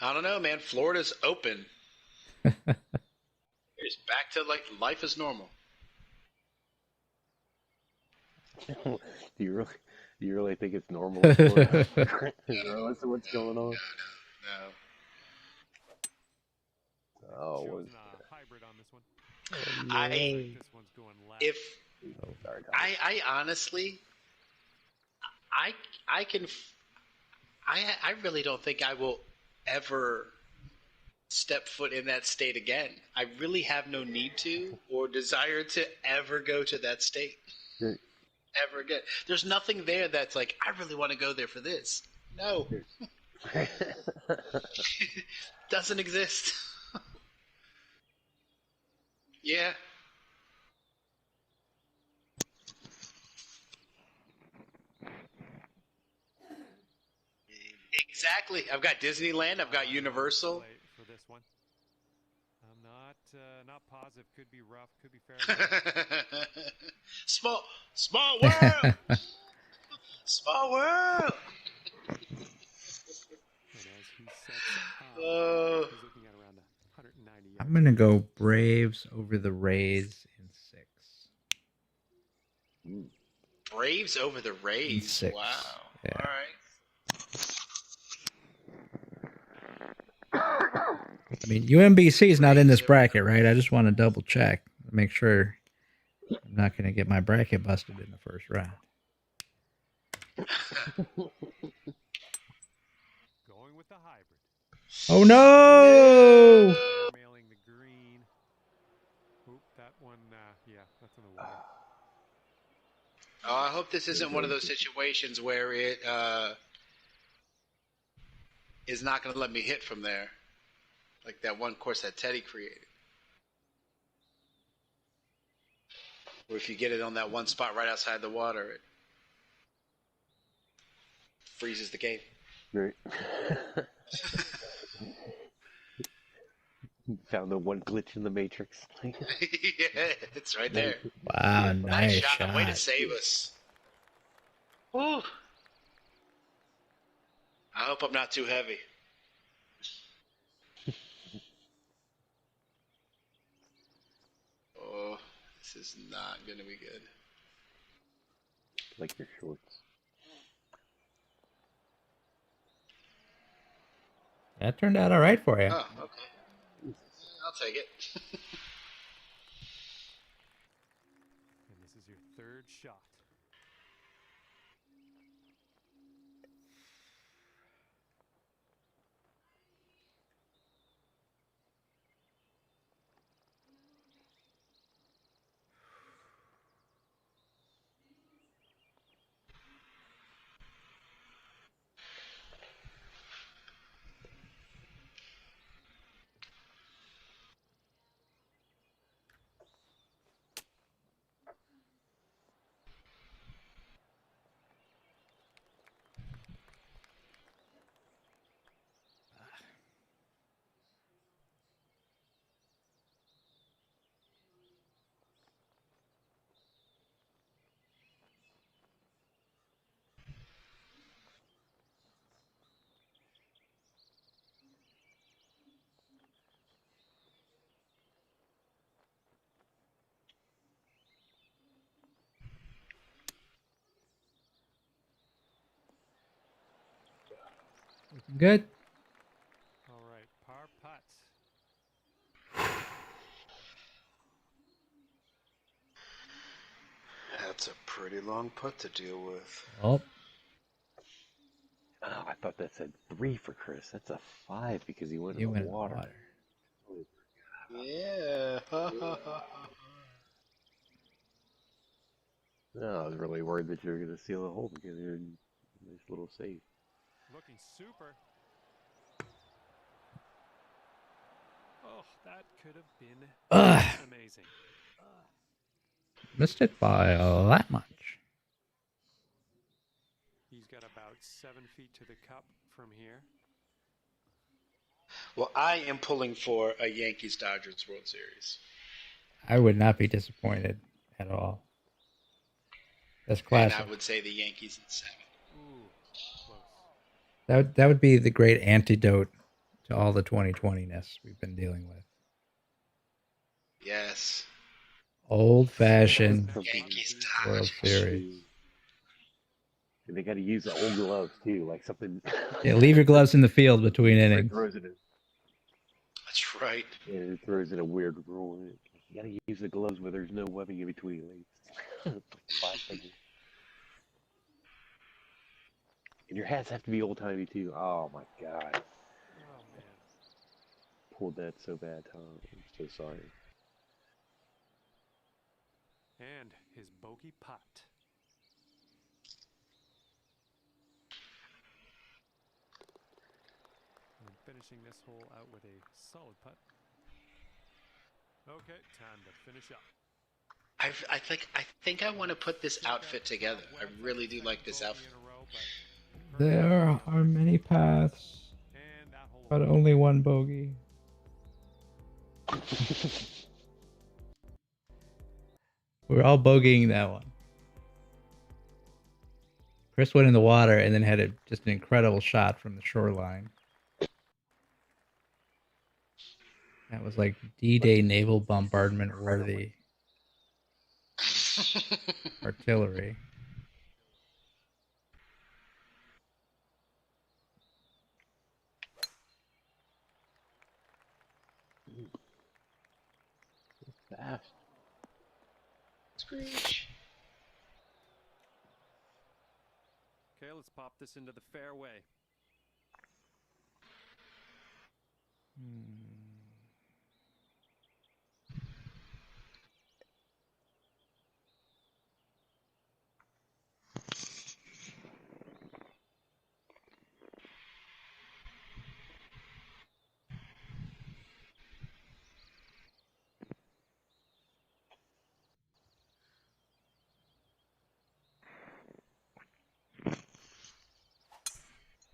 I don't know, man. Florida's open. It's back to like life is normal. Do you really think it's normal in Florida? Regardless of what's going on? No. Oh, what Chosen is a hybrid on this one. This one's going left. If oh, sorry, Tom. I honestly, I really don't think I will ever step foot in that state again. I really have no need to or desire to ever go to that state. Good. Ever again. There's nothing there that's like, I really want to go there for this. No. Doesn't exist. Yeah. Exactly. I've got Disneyland. I've got Universal. Play for this one. I'm not positive. Could be rough. Could be fair. Small world. Small world. And as he sets up, Oh. he's looking at around 190 yards. I'm going to go Braves over the Rays in 6. Braves over the Rays. 6. Wow. Yeah. All right. I mean, UMBC is not in this bracket, right? I just want to double check, make sure I'm not going to get my bracket busted in the first round. Going with the hybrid. Oh no! Mailing the green. Oop, that one. Yeah, that's in the way. Oh, I hope this isn't one of those situations where it is not going to let me hit from there. Like that one course that Teddy created. Or if you get it on that one spot right outside the water, it freezes the game. Right. Found the one glitch in the matrix. Yeah, it's right there. Wow, Nice nice shot. Way to shot. save us. Whew. I hope I'm not too heavy. Oh, this is not going to be good. Like your shorts. That turned out all right for you. Oh, okay. I'll take it. And this is your third shot. Good. All right, par putt. That's a pretty long putt to deal with. Oh, Oh, I thought that said 3 for Chris. That's a 5 because he went in you the went in the water. water. Yeah. No, I was really worried that you were going to seal the hole because you're in a nice little save. Looking super. Oh, that could have been Ugh, amazing. missed it by that much. He's got about 7 feet to the cup from here. Well, I am pulling for a Yankees-Dodgers World Series. I would not be disappointed at all. That's And classic. I would say the Yankees in 7. Ooh, close. That would be the great antidote to all the 2020-ness we've been dealing with. Yes. Old-fashioned Yankees World Dodgers. Series. And they got to use the old gloves too, like something. Yeah, leave your gloves in the field between It innings. throws it in, That's right. and it throws in a weird rule. You got to use the gloves where there's no webbing in between. Like 5 fingers. And your hats have to be old timey too. Oh my god, Oh, man. pulled that so bad, Tom. I'm so sorry. And his bogey putt. And finishing this hole out with a solid putt. Okay, time to finish up. I think I want to put this outfit together. I really do like this outfit. There are many paths, And that hole but only one bogey. We're all bogeying that one. Chris went in the water and then had just an incredible shot from the shoreline. That was like D-Day naval bombardment worthy artillery. Fast. Screech. Okay, let's pop this into the fairway.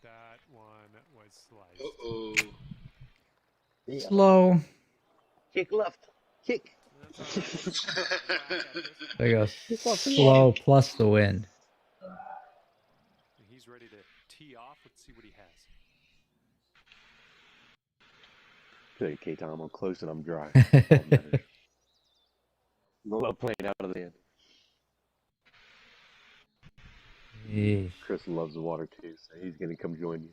That is sliced. Uh-oh. Yeah. Slow. Kick left. Kick. That's all right. Let's whack at this. There you go. Kick off the Slow plus the wind. He's ready to tee off. Let's see what he has. Okay, K-Tom, I'm close and I'm dry. That's all that matters. I love playing out of the end. Yeesh. Chris loves the water too, so he's gonna come join you.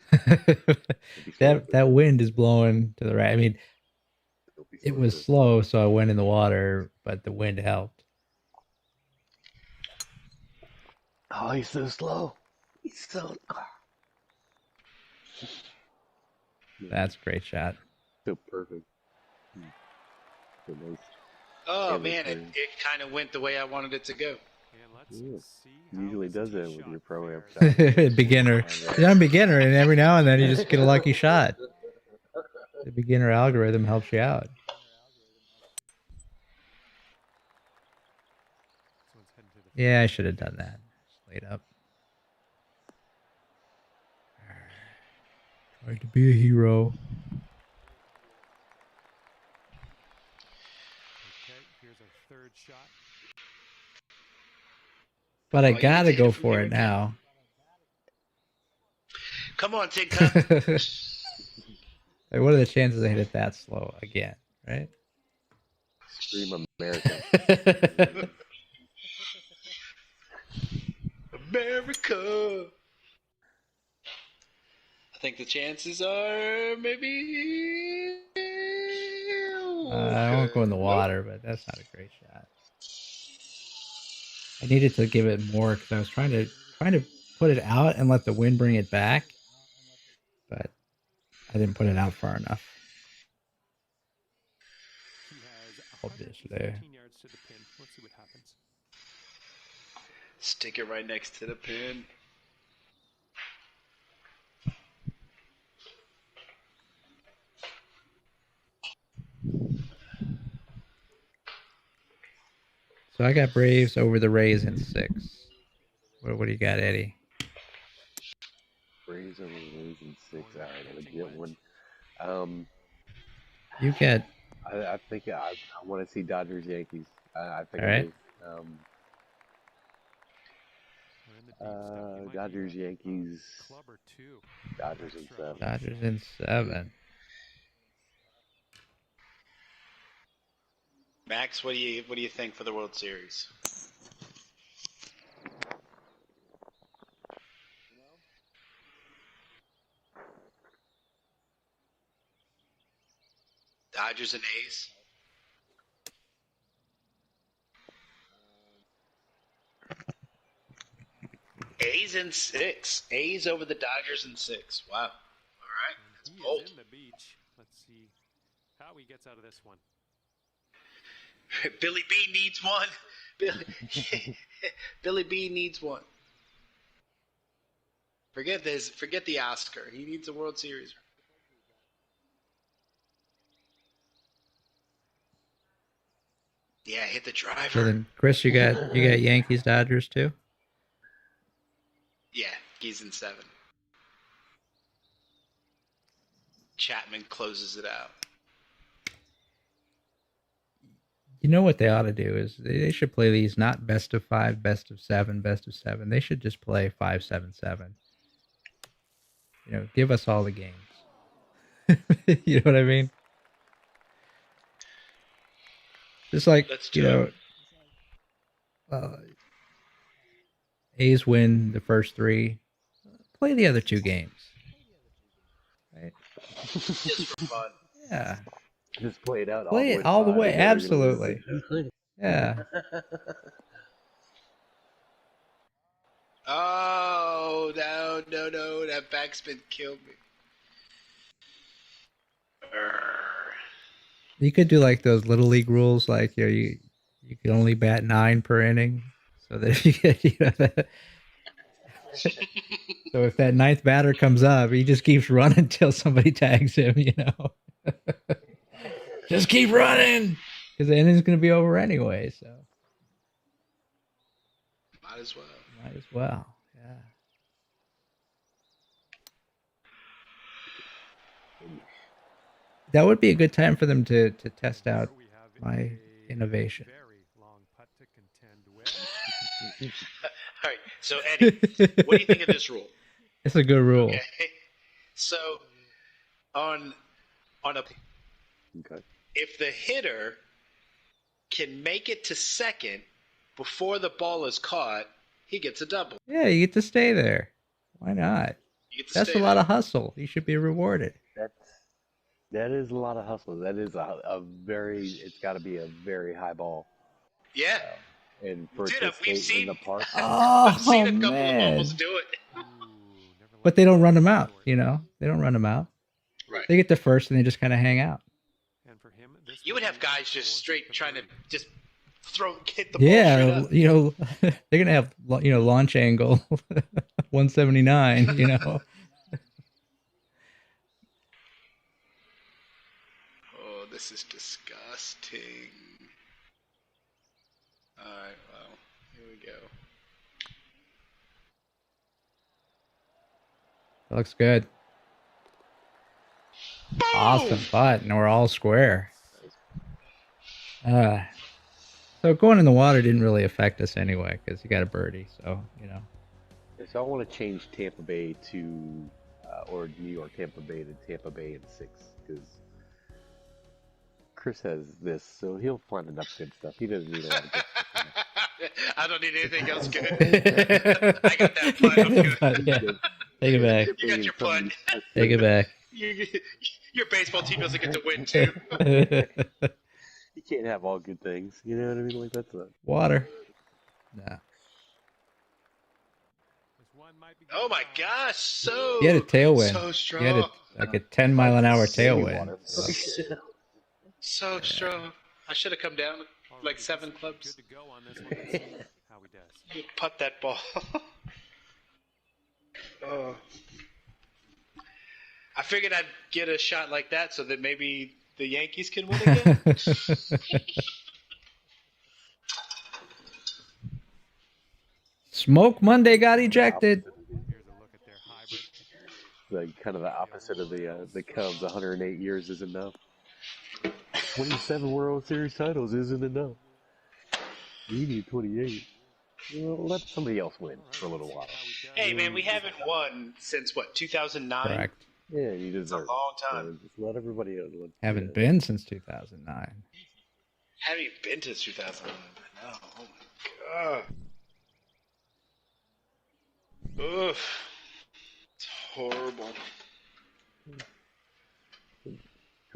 that wind is blowing to the right. I mean, Don't be it slow, was Chris. slow, so I went in the water, but the wind helped. Oh, he's so slow. He's so. That's a great shot. So perfect. So nice. Oh And man, return. it kind of went the way I wanted it to go. And let's Yeah. see how Usually this does tee that with shot your pro-am fares. shot. Beginner. Yeah, I'm a beginner, and every now and then you just get a lucky shot. The beginner algorithm helps you out. This one's heading to the Yeah, I should have done that. Just laid up. Tried to be a hero. Okay, here's our third shot. But I Oh, you gotta get to hit go it from for here it again. now. Come on, Tin Cup. Like, what are the chances I hit it that slow again? Right? Scream America. America. I think the chances are maybe. I won't go in the Nope. water, but that's not a great shot. I needed to give it more because I was trying to put it out and let the wind bring it back, but I didn't put it out far enough. He has Hope this there. 115 yards to the pin. Let's see what happens. Stick it right next to the pin. So I got Braves over the Rays in 6. What do you got, Eddie? Braves over the Rays in 6. All right, a Pitching legit wedge. one. You got I think I want to see Dodgers Yankees. I think All I right. do. We're in the deep stuff. You might Dodgers need a Yankees. club or two. Dodgers in Extra. 7. Dodgers in 7. Max, what do you think for the World Series? Dodgers and A's. A's in 6. A's over the Dodgers in 6. Wow. All right. That's He bold. is in the beach. Let's see how he gets out of this one. Billy B needs one. Billy B needs one. Forget this. Forget the Oscar. He needs a World Series. Yeah, hit the So driver. then, Chris, you got Yankees, Dodgers too. Yeah, he's in 7. Chapman closes it out. You know what they ought to do is they should play these not best of 5, best of 7, best of 7. They should just play 5, 7, 7. You know, give us all the games. You know what I mean? Just like, Let's you do know, A's win the first 3. Play the other 2 games. Right? Just for fun. Yeah. Just play it out. Play it all the way. Absolutely. Yeah. Oh, no. That backspin killed me. You could do like those little league rules, like you can only bat 9 per inning, so that you get so if that 9th batter comes up, he just keeps running until somebody tags him. Just keep running because the inning's going to be over anyway. So Might as well. might as well. Yeah. That would be a good time for them to test And out here we have my a innovation. very long putt to contend with. All right. So Eddie, what do you think of this rule? It's a good rule. Okay. So on a Okay. if the hitter can make it to second before the ball is caught, he gets a double. Yeah, you get to stay there. Why not? You get to That's stay a lot there. of hustle. You should be rewarded. That is a lot of hustle. That is a very. It's got to be a very high ball, Yeah. and for it Dude, to we've stay in seen the park. I've seen a Oh couple of them man! almost do it. Ooh, never But let they don't that run them fall out. short. You know, they don't run them out. Right. They get to first and they just kind of hang out. And for him, this You would have be guys just fourth straight to trying to three. just hit the ball straight Yeah, up. you know, they're gonna have launch angle 179. You know, Oh, this is disgusting. All right, well, here we go. that looks good. Boom! Awesome putt, and we're all square. So going in the water didn't really affect us anyway because you got a birdie. So So I want to change Tampa Bay to, or New York Tampa Bay to Tampa Bay in 6 because Chris has this, so he'll find enough good stuff. He doesn't need a lot of good stuff. I don't need anything else good. I got that putt. I'm good. Putt, yeah. Take it back. You got your putt. Take it back. Your baseball team doesn't get to win too. You can't have all good things. You know what I mean? Like that's a. Water. Nah. This one might be Oh my going gosh, so You had a tailwind. so strong. You had like a 10-mile-an-hour tailwind. Water. So strong. I should have come down with All like right, 7 good clubs. to go on this one. Let's see how he does. You putt that ball. Oh. I figured I'd get a shot like that so that maybe the Yankees can win again. Smoke Monday got ejected. Here's a look at their hybrid. Like kind of the opposite of the Cubs. 108 years is enough. 27 World Series titles isn't enough. We need 28. Well, let somebody else win for a little while. Hey man, we haven't won since what, 2009? Correct. Yeah, you deserve It's a long time. it. Just let everybody else. Haven't been since 2009. Haven't even been to 2009 by now. Oh my god. Ugh. It's horrible.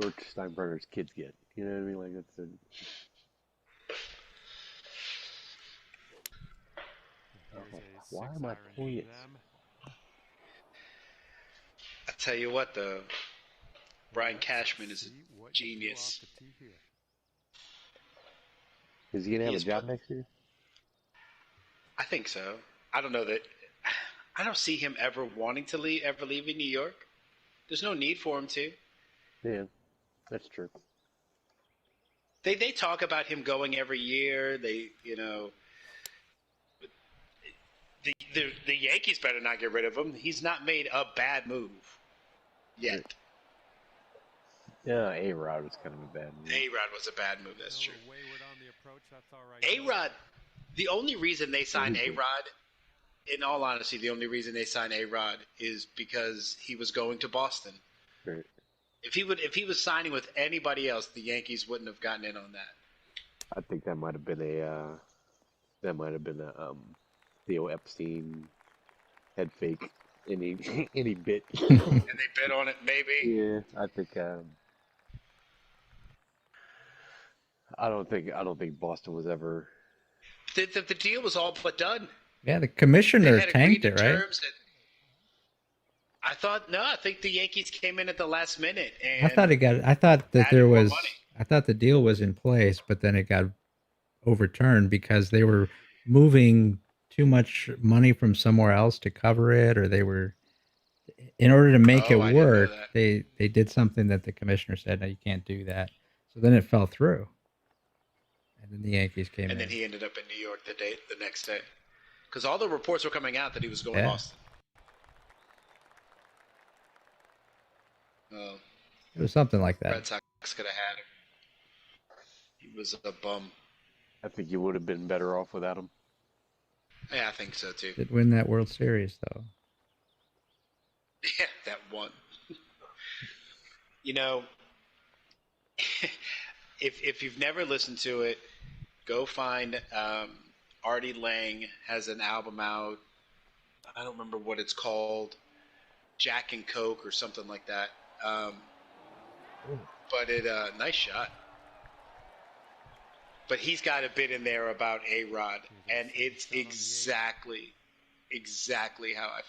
George Steinbrenner's kids get. You know what I mean? Like it's a. Here's a Why six am I iron pulling for it? them. I tell you what, though, Brian Cashman is See a what you do genius. off the tee here. Is he gonna have a He's job put- next year? I think so. I don't know that. I don't see him ever wanting to leave in New York. There's no need for him to. Yeah, that's true. They talk about him going every year. The Yankees better not get rid of him. He's not made a bad move yet. Yeah, A-Rod was kind of a bad move. A-Rod was a bad move. That's A true. little wayward on the approach. That's all right. though. A-Rod, the only reason they signed A-Rod, in all honesty, the only reason they signed A-Rod is because he was going to Boston. Right. If he was signing with anybody else, the Yankees wouldn't have gotten in on that. I think that might have been a Theo Epstein head fake. Any bit. And they bet on it, maybe. Yeah, I think. I don't think Boston was ever. The deal was all but done. Yeah, the They commissioner had tanked agreed it, right? terms that- I think the Yankees came in at the last minute and I thought that added there more was. money. I thought the deal was in place, but then it got overturned because they were moving too much money from somewhere else to cover it, or they were, in order to make Oh, I it didn't know work, that. they did something that the commissioner said, no, you can't do that. So then it fell through, and then the Yankees came And in. then he ended up in New York the next day. Because all the reports were coming out that he was going Yeah. to Boston. Oh. It was something like that. Red Sox could have had him. He was a bum. I think you would have been better off without him. Yeah, I think so too. Did win that World Series though. Yeah, that one. You know, if you've never listened to it, go find Artie Lang has an album out. I don't remember what it's called, Jack and Coke or something like that. But nice shot. But he's got a bit in there about A-Rod, and it's exactly how I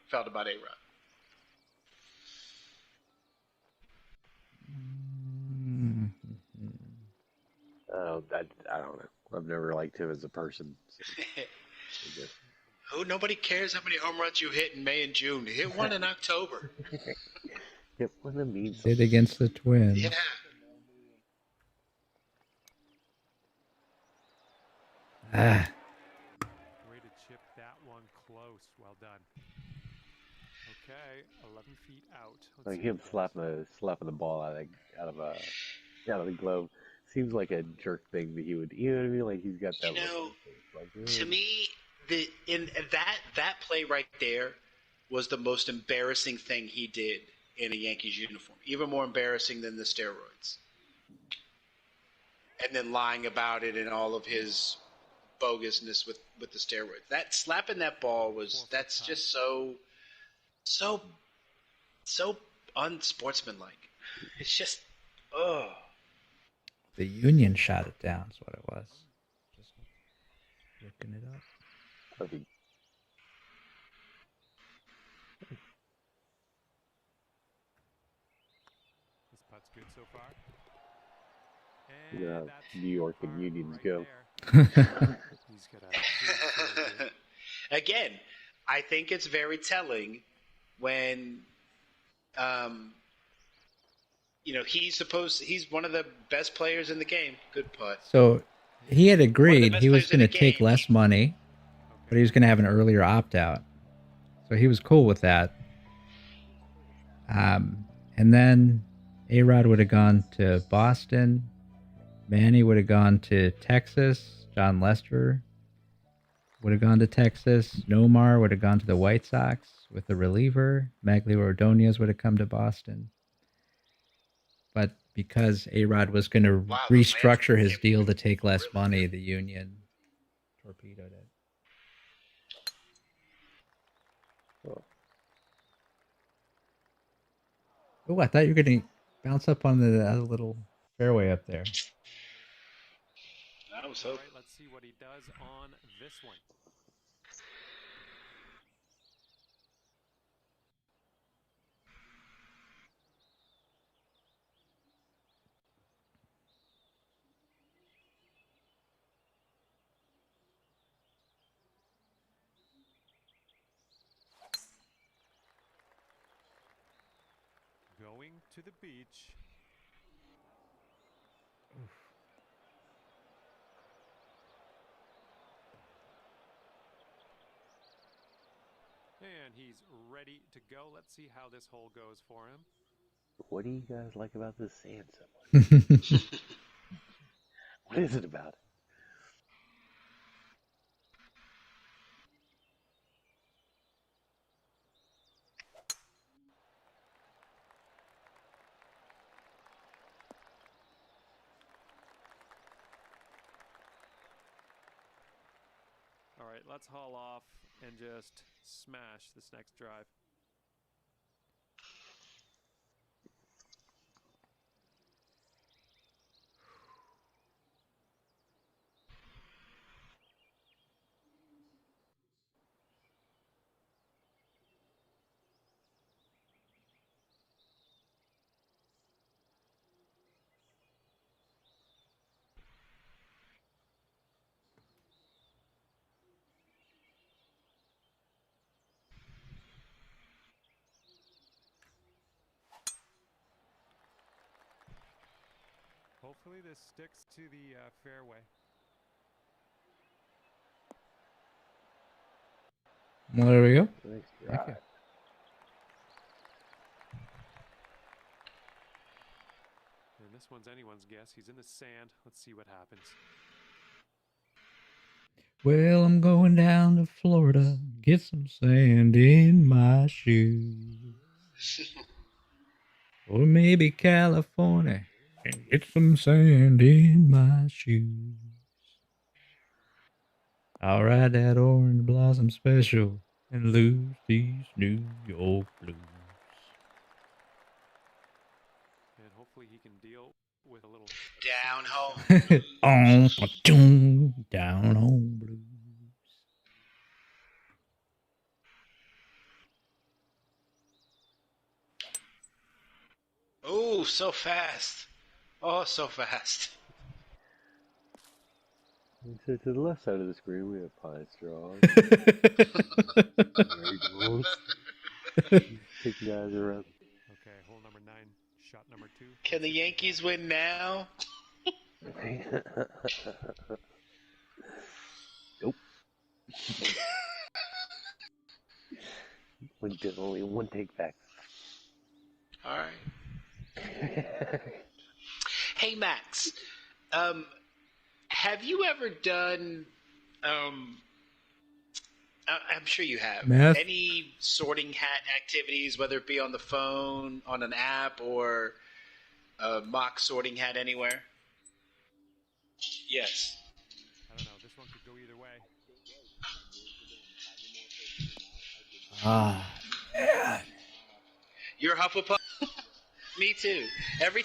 felt about A-Rod. I don't know. I've never liked him as a person. So Oh, nobody cares how many home runs you hit in May and June. Hit one in October. it wouldn't mean Did something. against the Twins. Yeah. Ah, Way to chip that one close. Well done. Okay, 11 feet out. Let's Like see him what does. slapping the ball out of the glove seems like a jerk thing that he would. You know what I mean? Like he's got that. You know, like, to me, in that play right there was the most embarrassing thing he did in a Yankees uniform. Even more embarrassing than the steroids. And then lying About it and all of his bogusness with the steroids. That slapping that ball that's just so unsportsmanlike. It's just the Union shot it down. Is what it was. Just looking it up. Okay. This putt's good so far. Yeah, And that's New York and par Unions right go. there. He's got a Again, I think it's very telling when he's one of the best players in the game. Good putt. So he had agreed best he was players in going to the take game. less money, but he was going to have an earlier opt out. So he was cool with that. And then A-Rod would have gone to Boston. Manny would have gone to Texas. John Lester would have gone to Texas. Nomar would have gone to the White Sox with the reliever. Maglio Ordonez would have come to Boston. But because A-Rod was going to restructure his deal to take less money, the Union torpedoed it. Oh, I thought you were going to bounce up on the other little fairway up there. I was hoping. All right, let's see what he does on this one. Going to the beach. And he's ready to go. Let's see how this hole goes for him. What do you guys like about this sand so much? What is it about it? All right, let's haul off and just smash this next drive. Hopefully this sticks to the fairway. Well, there we go. Nice Thank drive. you. this one's anyone's guess. He's in the sand. Let's see what happens. Well, I'm going down to Florida, get some sand in my shoes. Or maybe California, and get some sand in my shoes. I'll ride that orange blossom special and lose these New York blues. And hopefully he can deal with a little Down home. Down home blues. Oh, so fast. Oh, so fast. So to the left side of the screen, we have pine straws, marigolds, take guys around. Okay, hole number 9, shot number 2. Can the Yankees win now? Nope. Only one take back. All right. Hey, Max. Have you ever done? I'm sure you have. Math? Any sorting hat activities, whether it be on the phone, on an app, or a mock sorting hat anywhere? Yes. I don't know. This one could go either way. Ah, man. You're Hufflepuff? Me too. Every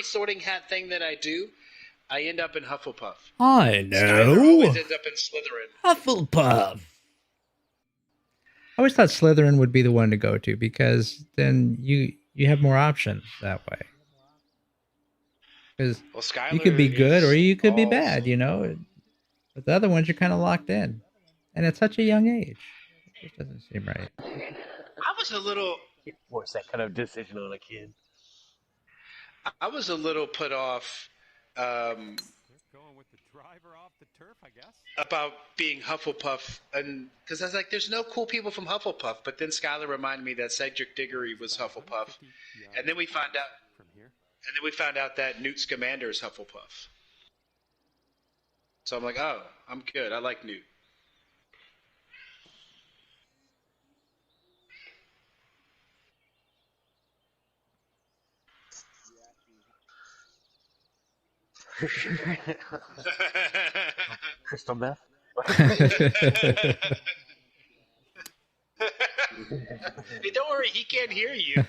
sorting hat thing that I do, I end up in Hufflepuff. I Skylar know. always ends up in Slytherin. Hufflepuff. I always thought Slytherin would be the one to go to because then you have more options that way. Because Well, Skylar you could be good or you could be bad, awesome. you know. But the other ones, you're kind of locked in, and at such a young age, it just doesn't seem right. I was a little. You force that kind of decision on a kid. I was a little put off They're going with the driver off the turf, I guess. about being Hufflepuff, and because I was like, "There's no cool people from Hufflepuff." But then Skylar reminded me that Cedric Diggory was Hufflepuff, and then we found out. From here. And then we found out that Newt Scamander is Hufflepuff. So I'm like, oh, I'm good. I like Newt. Crystal meth. Hey, don't worry, he can't hear you.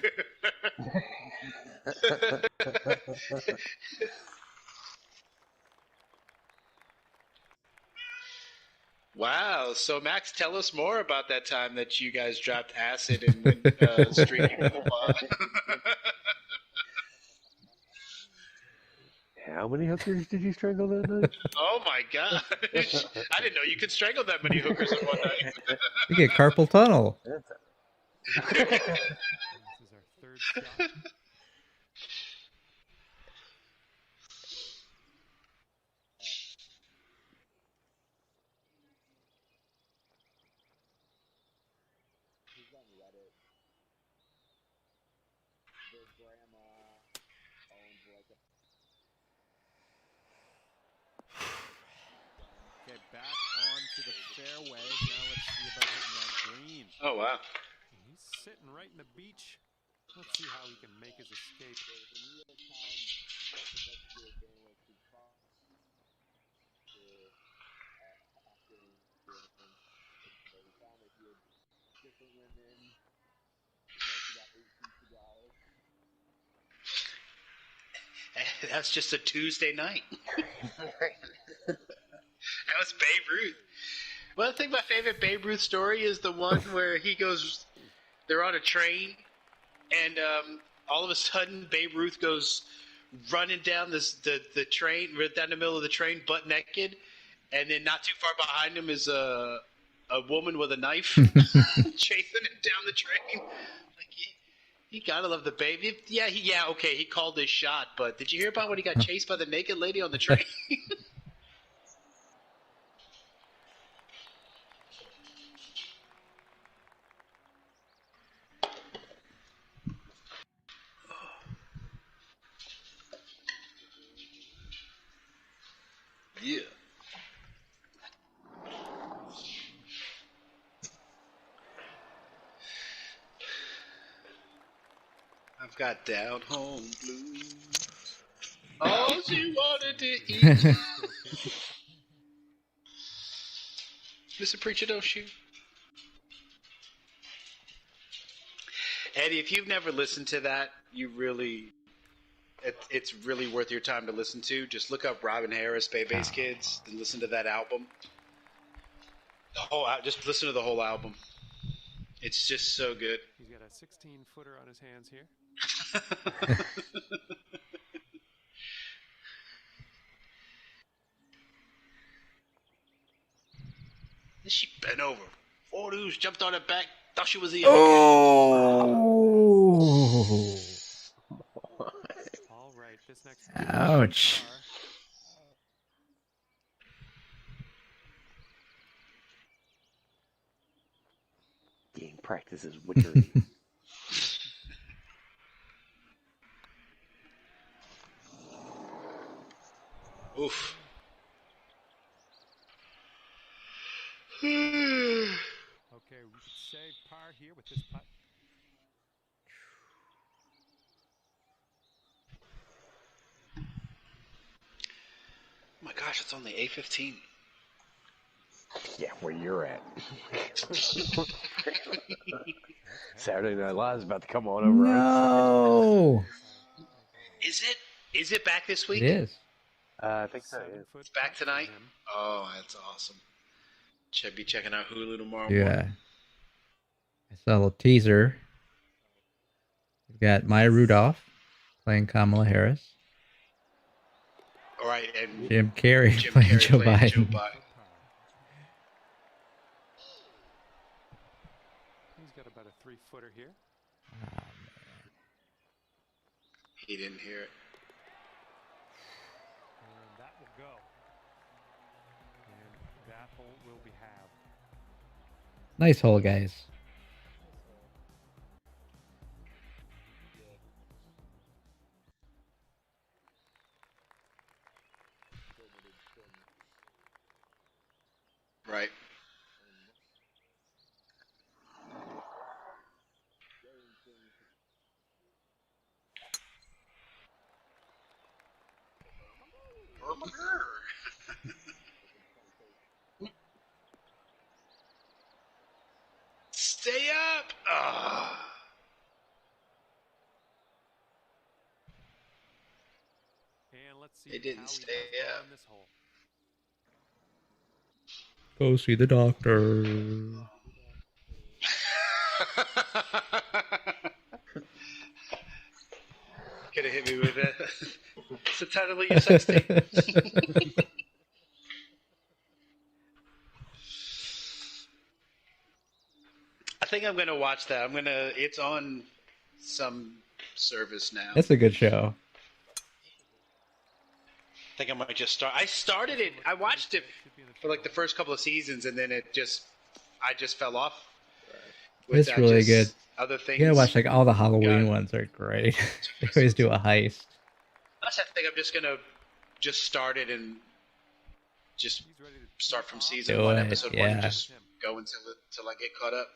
Wow. So, Max, tell us more about that time that you guys dropped acid and went streaking pickleball. How many hookers did you strangle that night? Oh, my gosh. I didn't know you could strangle that many hookers in one night. You get carpal tunnel. This is our third shot. Okay, back onto the fairway. Now let's see about hitting that green. Oh, wow. He's sitting right in the beach. Let's see how he can make his escape. That's just a Tuesday night. That was Babe Ruth. Well, I think my favorite Babe Ruth story is the one where they're on a train, and all of a sudden Babe Ruth goes running down the train, right down the middle of the train, butt naked, and then not too far behind him is a woman with a knife chasing him down the train. Like he gotta love the baby. Yeah, okay, he called his shot, but did you hear about when he got chased by the naked lady on the train? Yeah. I've got down home blues. All she wanted to eat. Mr. Preacher, don't shoot. Eddie, if you've never listened to that, it's really worth your time to listen to. Just look up Robin Harris, Bay Bass Kids, and listen to that album. Just listen to the whole album. It's just so good. He's got a 16-footer on his hands here. She bent over. Four dudes jumped on her back. Thought she was the Oh. All right, this next. Ouch. Game practice is wickery. Oof. Okay, we could save par here with this putt. Oh my gosh, it's only 8:15. Yeah, where you're at. Saturday Night Live is about to come on over. No. Is it back this week? It is. I think so. Yeah. It's back tonight? Oh, that's awesome. Should be checking out Hulu tomorrow Yeah. morning. I saw a little teaser. We've got Maya Rudolph playing Kamala Harris. All right, and Jim Carrey playing Joe Biden. He's got about a 3-footer here. Oh, man. He didn't hear it. And that will go. And that hole will be halved. Nice hole, guys. Right. Stay up. And let's see. They didn't how he stay does up. on this hole. Go see the doctor. Could have hit me with that. It's the title of your sex tape. I think I'm gonna watch that. It's on some service now. That's a good show. I think I might just start. I started it. I watched it for like the first couple of seasons, and then I just fell off. It's really good. Other things. You gotta watch like all the Halloween ones are great. They always do a heist. Plus, I think I'm just gonna start it and just start from season Do one, it, episode one, yeah. and just go until I get caught up.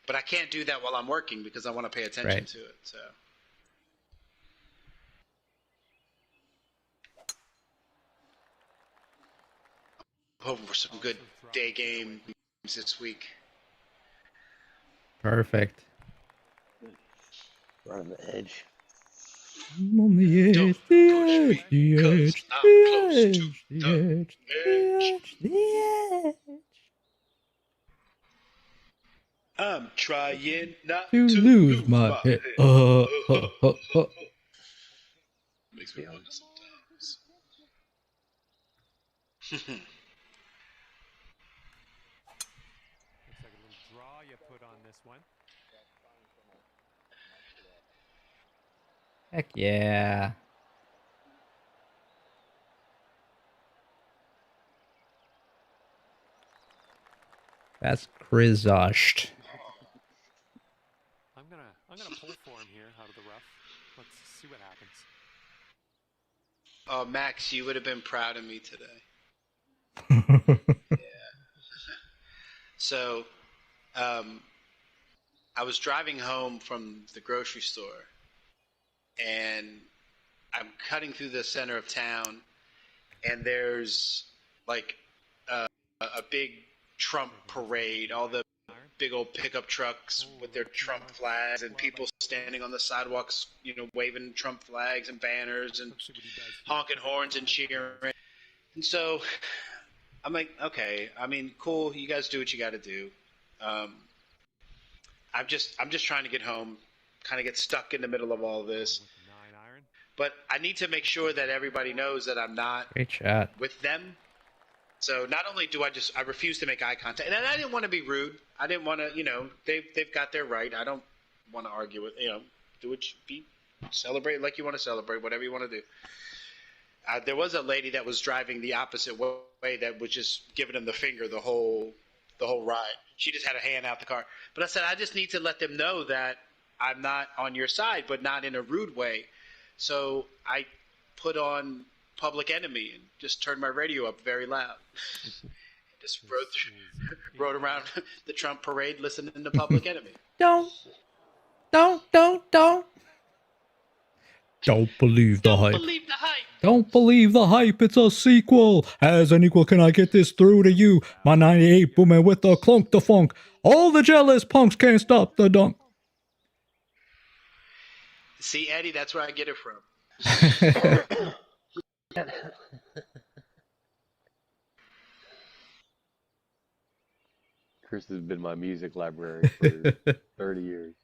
But I can't do that while I'm working because I want to pay attention Right. to it. So. Hoping for some good day games this week. Perfect. Right on the edge. I'm on the edge, Don't the push edge, me, the 'cause edge, I'm the close to edge, the the edge, the edge, the edge. I'm trying not To lose my head. Makes me wonder sometimes. Looks like a little draw you put on this one. Heck yeah. That's Krizosht. I'm gonna pull for him here out of the rough. Let's see what happens. Oh, Max, you would have been proud of me today. So, um, I was driving home from the grocery store, and I'm cutting through the center of town, and there's like a big Trump parade. All the big old pickup trucks with their Trump flags, and people standing on the sidewalks, waving Trump flags and banners and honking horns and cheering. And so I'm like, okay, I mean, cool. You guys do what you got to do. I'm just trying to get home. Kind of get stuck in the middle of all this. But I need to make sure that everybody knows that I'm not Great shot. with them. So not only do I refuse to make eye contact, and I didn't want to be rude. I didn't want to, they've got their right. I don't want to argue with, do what celebrate like you want to celebrate, whatever you want to do. There was a lady that was driving the opposite way that was just giving them the finger the whole ride. She just had a hand out the car. But I said, I just need to let them know that I'm not on your side, but not in a rude way. So I put on Public Enemy and just turned my radio up very loud. Just rode around the Trump parade listening to Public Enemy. Don't believe the hype. Believe the hype. Don't believe the hype, it's a sequel. As an equal, can I get this through to you? My 98 booming with the clunk the funk. All the jealous punks can't stop the dunk. See, Eddie, that's where I get it from. Chris has been my music library for 30 years.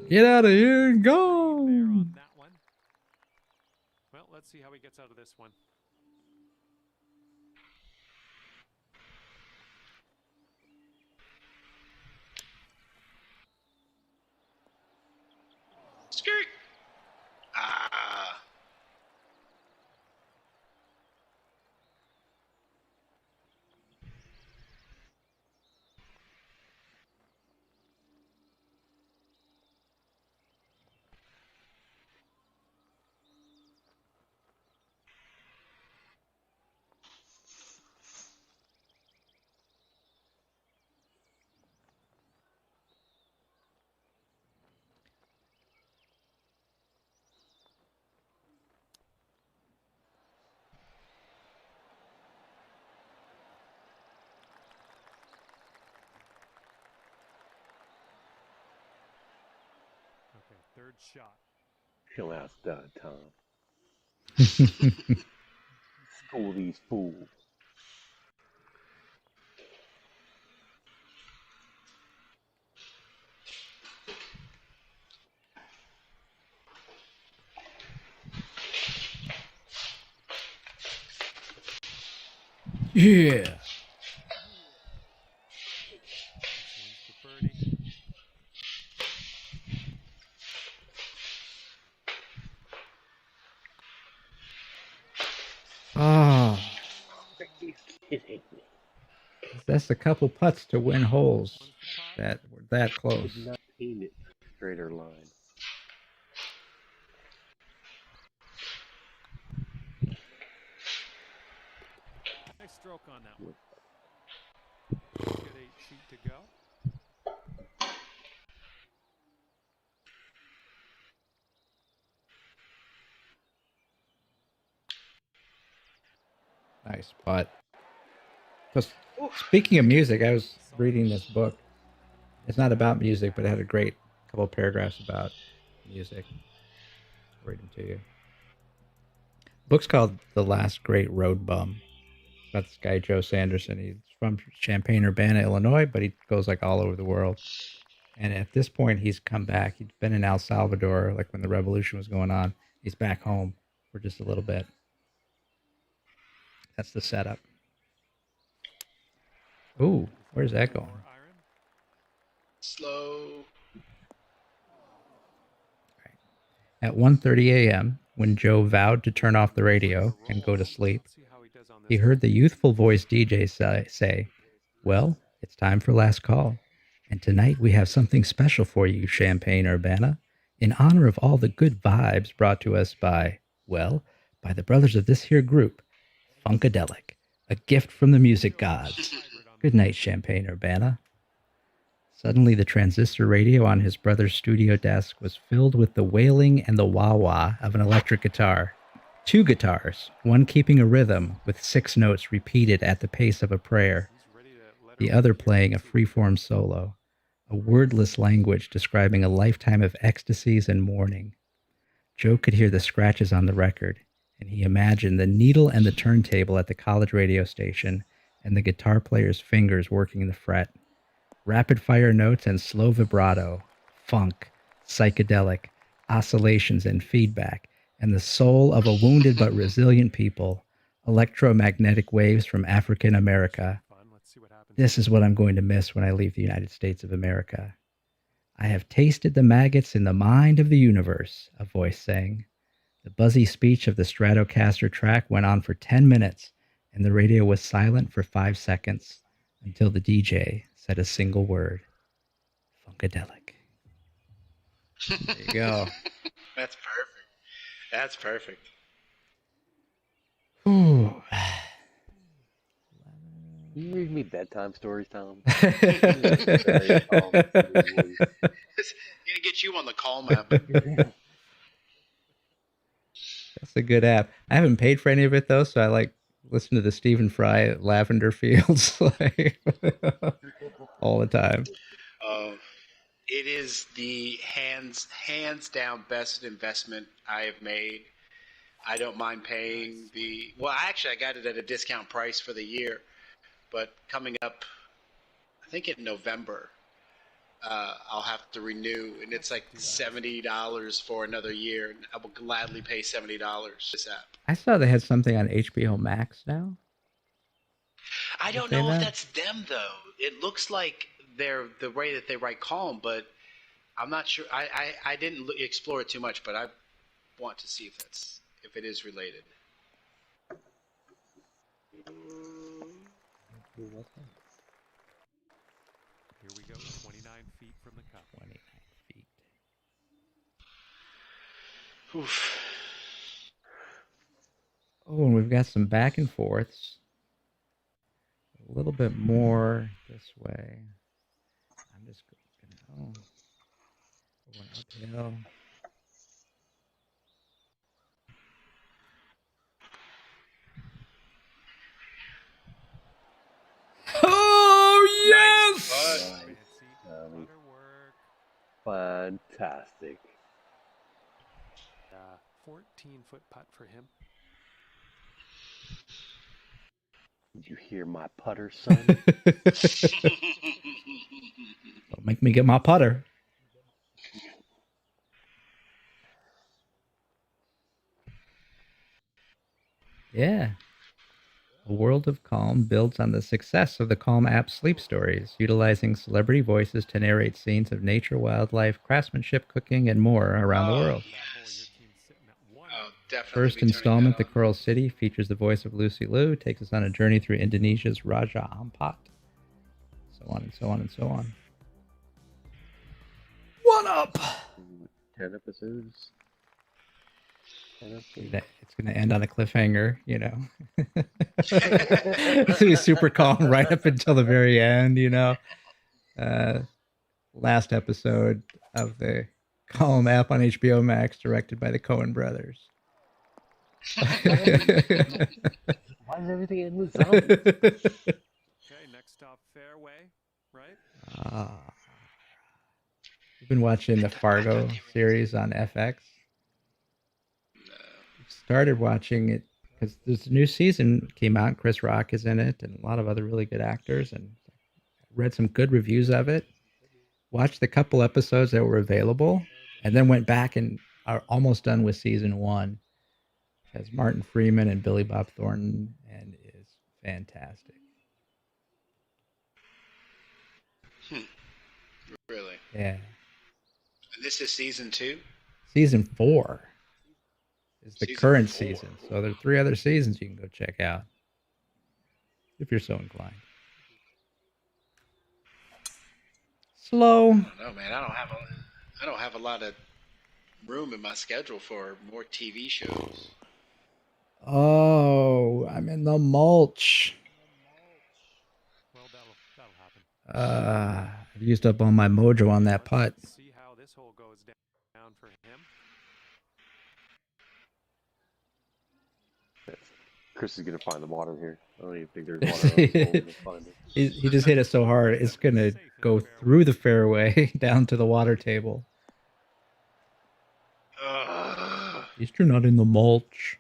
Get out of here and go. On that one. Well, let's see how he gets out of this one. Skirt. Ah. Okay, third shot. Chill out, Tom. School these fools. Yeah. For birdie. Ah. Are you kidding me? That's a couple putts to win holes that were that close. Did not paint it straighter line. Nice stroke on that one. Good 8 feet to go. Nice putt. So, speaking of music, I was reading this book. It's not about music, but it had a great couple of paragraphs about music. I'll read them to you. The book's called The Last Great Road Bum. It's about this guy, Joe Sanderson. He's from Champaign-Urbana, Illinois, but he goes like all over the world. And at this point, he's come back. He's been in El Salvador, like when the revolution was going on. He's back home for just a little bit. That's the setup. Ooh, where's that going? Slow. At 1:30 a.m., when Joe vowed to turn off the radio and go to sleep, he heard the youthful voiced DJ say, "Well, it's time for last call. And tonight we have something special for you, Champaign-Urbana, in honor of all the good vibes brought to us by, well, by the brothers of this here group, Funkadelic, a gift from the music gods. Good night, Champaign-Urbana." Suddenly, the transistor radio on his brother's studio desk was filled with the wailing and the wah-wah of an electric guitar. 2 guitars, one keeping a rhythm with 6 notes repeated at the pace of a prayer, the other playing a freeform solo, a wordless language describing a lifetime of ecstasies and mourning. Joe could hear the scratches on the record, and he imagined the needle and the turntable at the college radio station and the guitar player's fingers working the fret. Rapid-fire notes and slow vibrato, funk, psychedelic, oscillations and feedback, and the soul of a wounded but resilient people, electromagnetic waves from African America. This is what I'm going to miss when I leave the United States of America. I have tasted the maggots in the mind of the universe, a voice sang. The buzzy speech of the Stratocaster track went on for 10 minutes, and the radio was silent for 5 seconds, until the DJ said a single word. Funkadelic. There you go. That's perfect. That's perfect. Ooh. You read me bedtime stories, Tom? Gonna get you on the Calm app. That's a good app. I haven't paid for any of it though, so I like listen to the Stephen Fry Lavender Fields like, all the time. It is the hands down best investment I have made. I don't mind paying I got it at a discount price for the year, but coming up, I think in November, I'll have to renew, and it's like $70 for another year. And I will gladly pay $70 this app. I saw they had something on HBO Max now. I don't know if that's them though. It looks like they're the way that they write Calm, but I'm not sure. I didn't explore it too much, but I want to see if it is related. Here we go, 29 feet from the cup. 29 feet. Oof. Oh, and we've got some back and forths. A little bit more this way. I'm just going uphill. Oh, yes! Nice. Fantastic. 14-foot putt for him. Did you hear my putter, son? Don't make me get my putter. Yeah. A World of Calm builds on the success of the Calm app Sleep Stories, utilizing celebrity voices to narrate scenes of nature, wildlife, craftsmanship, cooking, and more around the world. Yes. Definitely. First installment, The Coral City, features the voice of Lucy Liu, takes us on a journey through Indonesia's Raja Ampat. So on and so on and so on. One up! 10 episodes. It's going to end on a cliffhanger, you know. It's going to be super calm right up until the very end, you know. Last episode of the Calm app on HBO Max, directed by the Coen brothers. Why is everything in with zombies? Okay, next stop, fairway, right? We've been watching the Fargo series on FX. Started watching it because this new season came out. Chris Rock is in it, and a lot of other really good actors. And read some good reviews of it. Watched the couple episodes that were available, and then went back and are almost done with season 1. It has Martin Freeman and Billy Bob Thornton, and is fantastic. Really? Yeah. And this is season 2? Season 4 is the Season current 4. season. So there are 3 other seasons you can go check out. if you're so inclined. Slow. I don't know, man. I don't have a lot of room in my schedule for more TV shows. Oh, I'm in the mulch. Well, that'll happen. I've used up all my mojo on that putt. Let's see how this hole goes down for him. Chris is gonna find the water here. I don't even think there's water on this hole to find it. He just hit it so hard, it's gonna go through the fairway down to the water table. At least you're not in the mulch.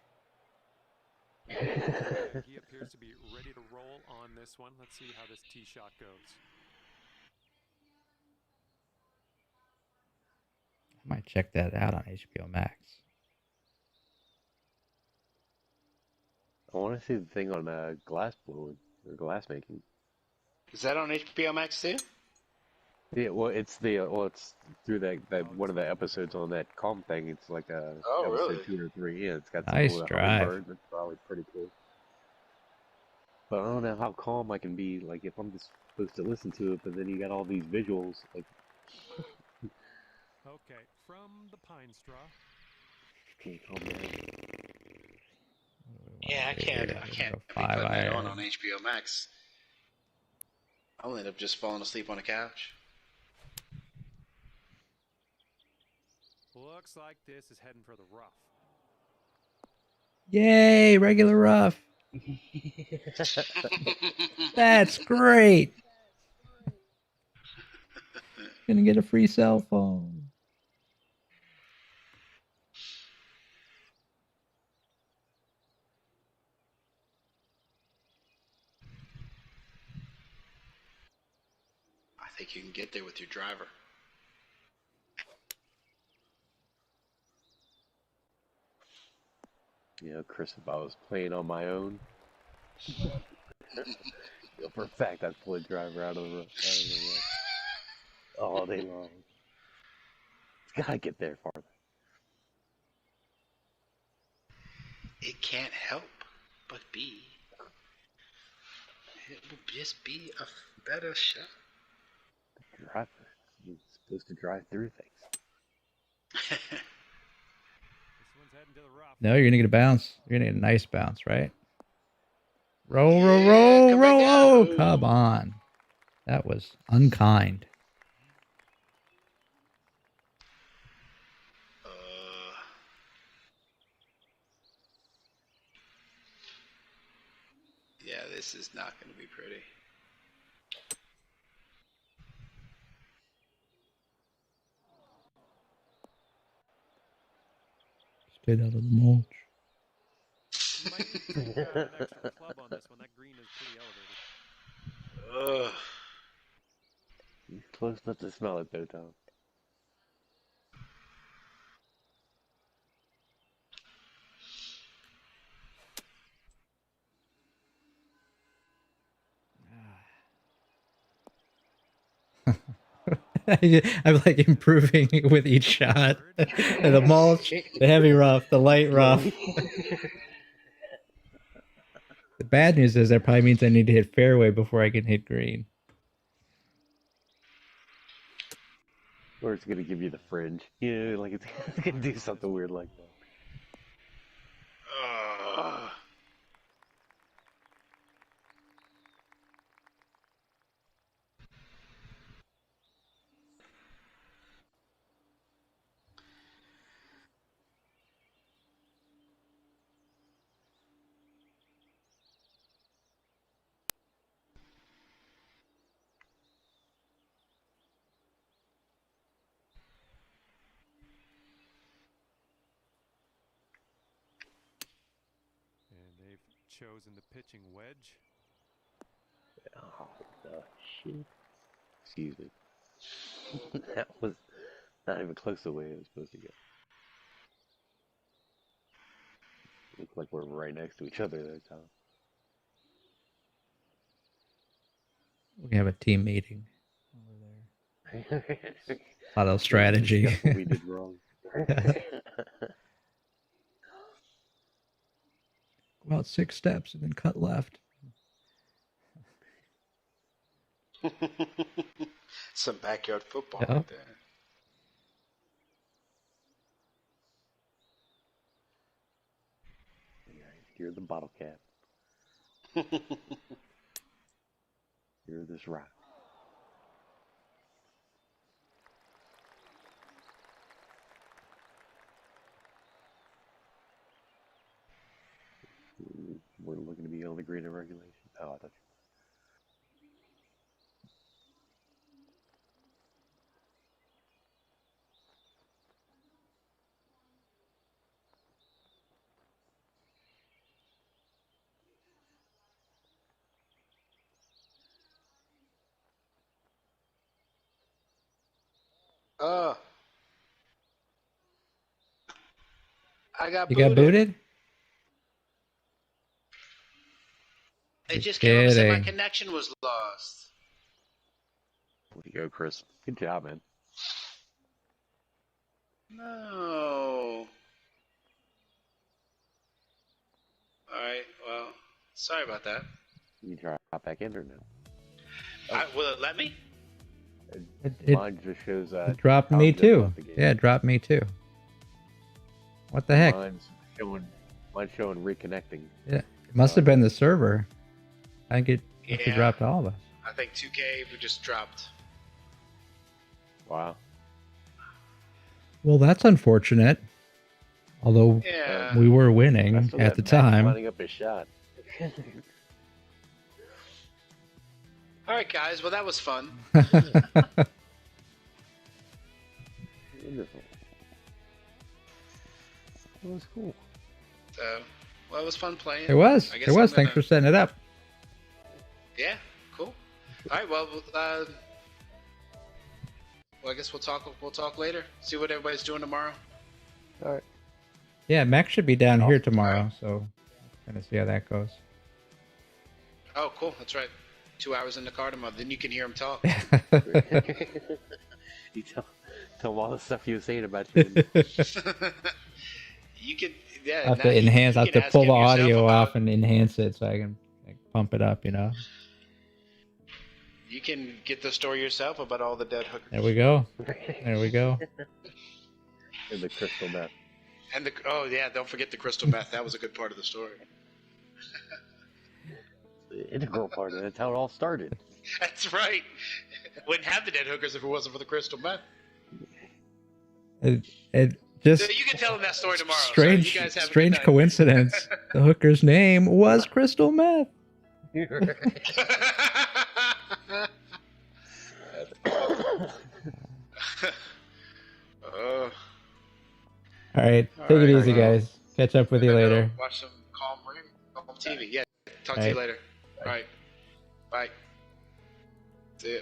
He appears to be ready to roll on this one. Let's see how this tee shot goes. I might check that out on HBO Max. I want to see the thing on glass blowing or glass making. Is that on HBO Max too? Yeah, well, it's through that one of the episodes on that calm thing. It's like Oh, episode really? 2 or 3. Yeah, it's got Nice some drive. hummingbird. That's probably pretty cool. But I don't know how calm I can be. Like if I'm just supposed to listen to it, but then you got all these visuals. Like, Okay, from the pine straw. can you calm down? Yeah, I can't be putting that on HBO Max. I'll end up just falling asleep on the couch. Looks like this is heading for the rough. Yay, regular rough. That's great. Gonna get a free cell phone. I think you can get there with your driver. You know, Chris, if I was playing on my own, for a fact I'd pull a driver out of the rough all day long. It's gotta get there farther. It can't help but be. It will just be a better shot. Driver, you're supposed to drive through things. This one's heading to the rough. No, you're gonna get a bounce. You're gonna get a nice bounce, right? Roll, Yeah, roll, roll, come roll. back Oh, out. come on. That was unkind. Yeah, this is not going to be pretty. Stayed out of the mulch. You might need to take an extra club on this one. That green is pretty elevated. Ugh. You're close enough to smell it though, Tom. I'm like improving with each shot. The mulch, the heavy rough, the light rough. The bad news is that probably means I need to hit fairway before I can hit green. Or it's gonna give you the fringe. Yeah, like it's gonna do something weird like that. Ugh. And they've chosen the pitching wedge. Oh, the shit. Excuse me. That was not even close to the way it was supposed to go. Looks like we're right next to each other there, Tom. We have a team meeting over there. A A lot of strategy. what we did wrong. Go out 6 steps and then cut left. Some backyard football Yeah. right there. You're the bottle cap. You're this rock. We're looking to be on the green in regulation. Oh, I thought Oh, I got You booted. got booted? It You're just came up and said my kidding. connection was lost. way to go, Chris. Good job, man. No. All right. Well, sorry about that. You try to hop back in or no? Will it let me? It Mine just shows dropped Tom me just too. left the game. Yeah, it dropped me too. What the heck? Mine's showing reconnecting. Yeah, it must have been the server. I think it Yeah. dropped all of us. I think 2K just dropped. Wow. Well, that's unfortunate. Although Yeah. we were I winning still at got the Max time. lining up his shot. All right, guys. Well, that was fun. Wonderful. That was cool. So, well, it was fun playing. It was. I guess It was. I'm Thanks for gonna- setting it up. Yeah. Cool. All right. Well, I guess we'll talk. We'll talk later. See what everybody's doing tomorrow. All right. Yeah, Max should be down here Awesome. tomorrow, so gonna see how that goes. Oh, cool. That's right. 2 hours in the car tomorrow. Then you can hear him talk. You tell him all the stuff he was saying about you. You can. Yeah. I have now to enhance. you I have can to ask pull him the yourself audio about- off and enhance it so I can pump it up. You know. You can get the story yourself about all the dead hookers. There we go. There we go. And the crystal meth. And yeah, don't forget the crystal meth. That was a good part of the story. The integral part of it. That's how it all started. That's right. Wouldn't have the dead hookers if it wasn't for the crystal meth. It just So you can tell them that story tomorrow. So strange you guys have a good strange night. coincidence. The hooker's name was Crystal Meth. Oh. All right, All take it right, easy, well, guys. Catch up with you I'm gonna later. go watch some Calm TV. Yeah. Talk All to you right. later. All right. Bye. See ya.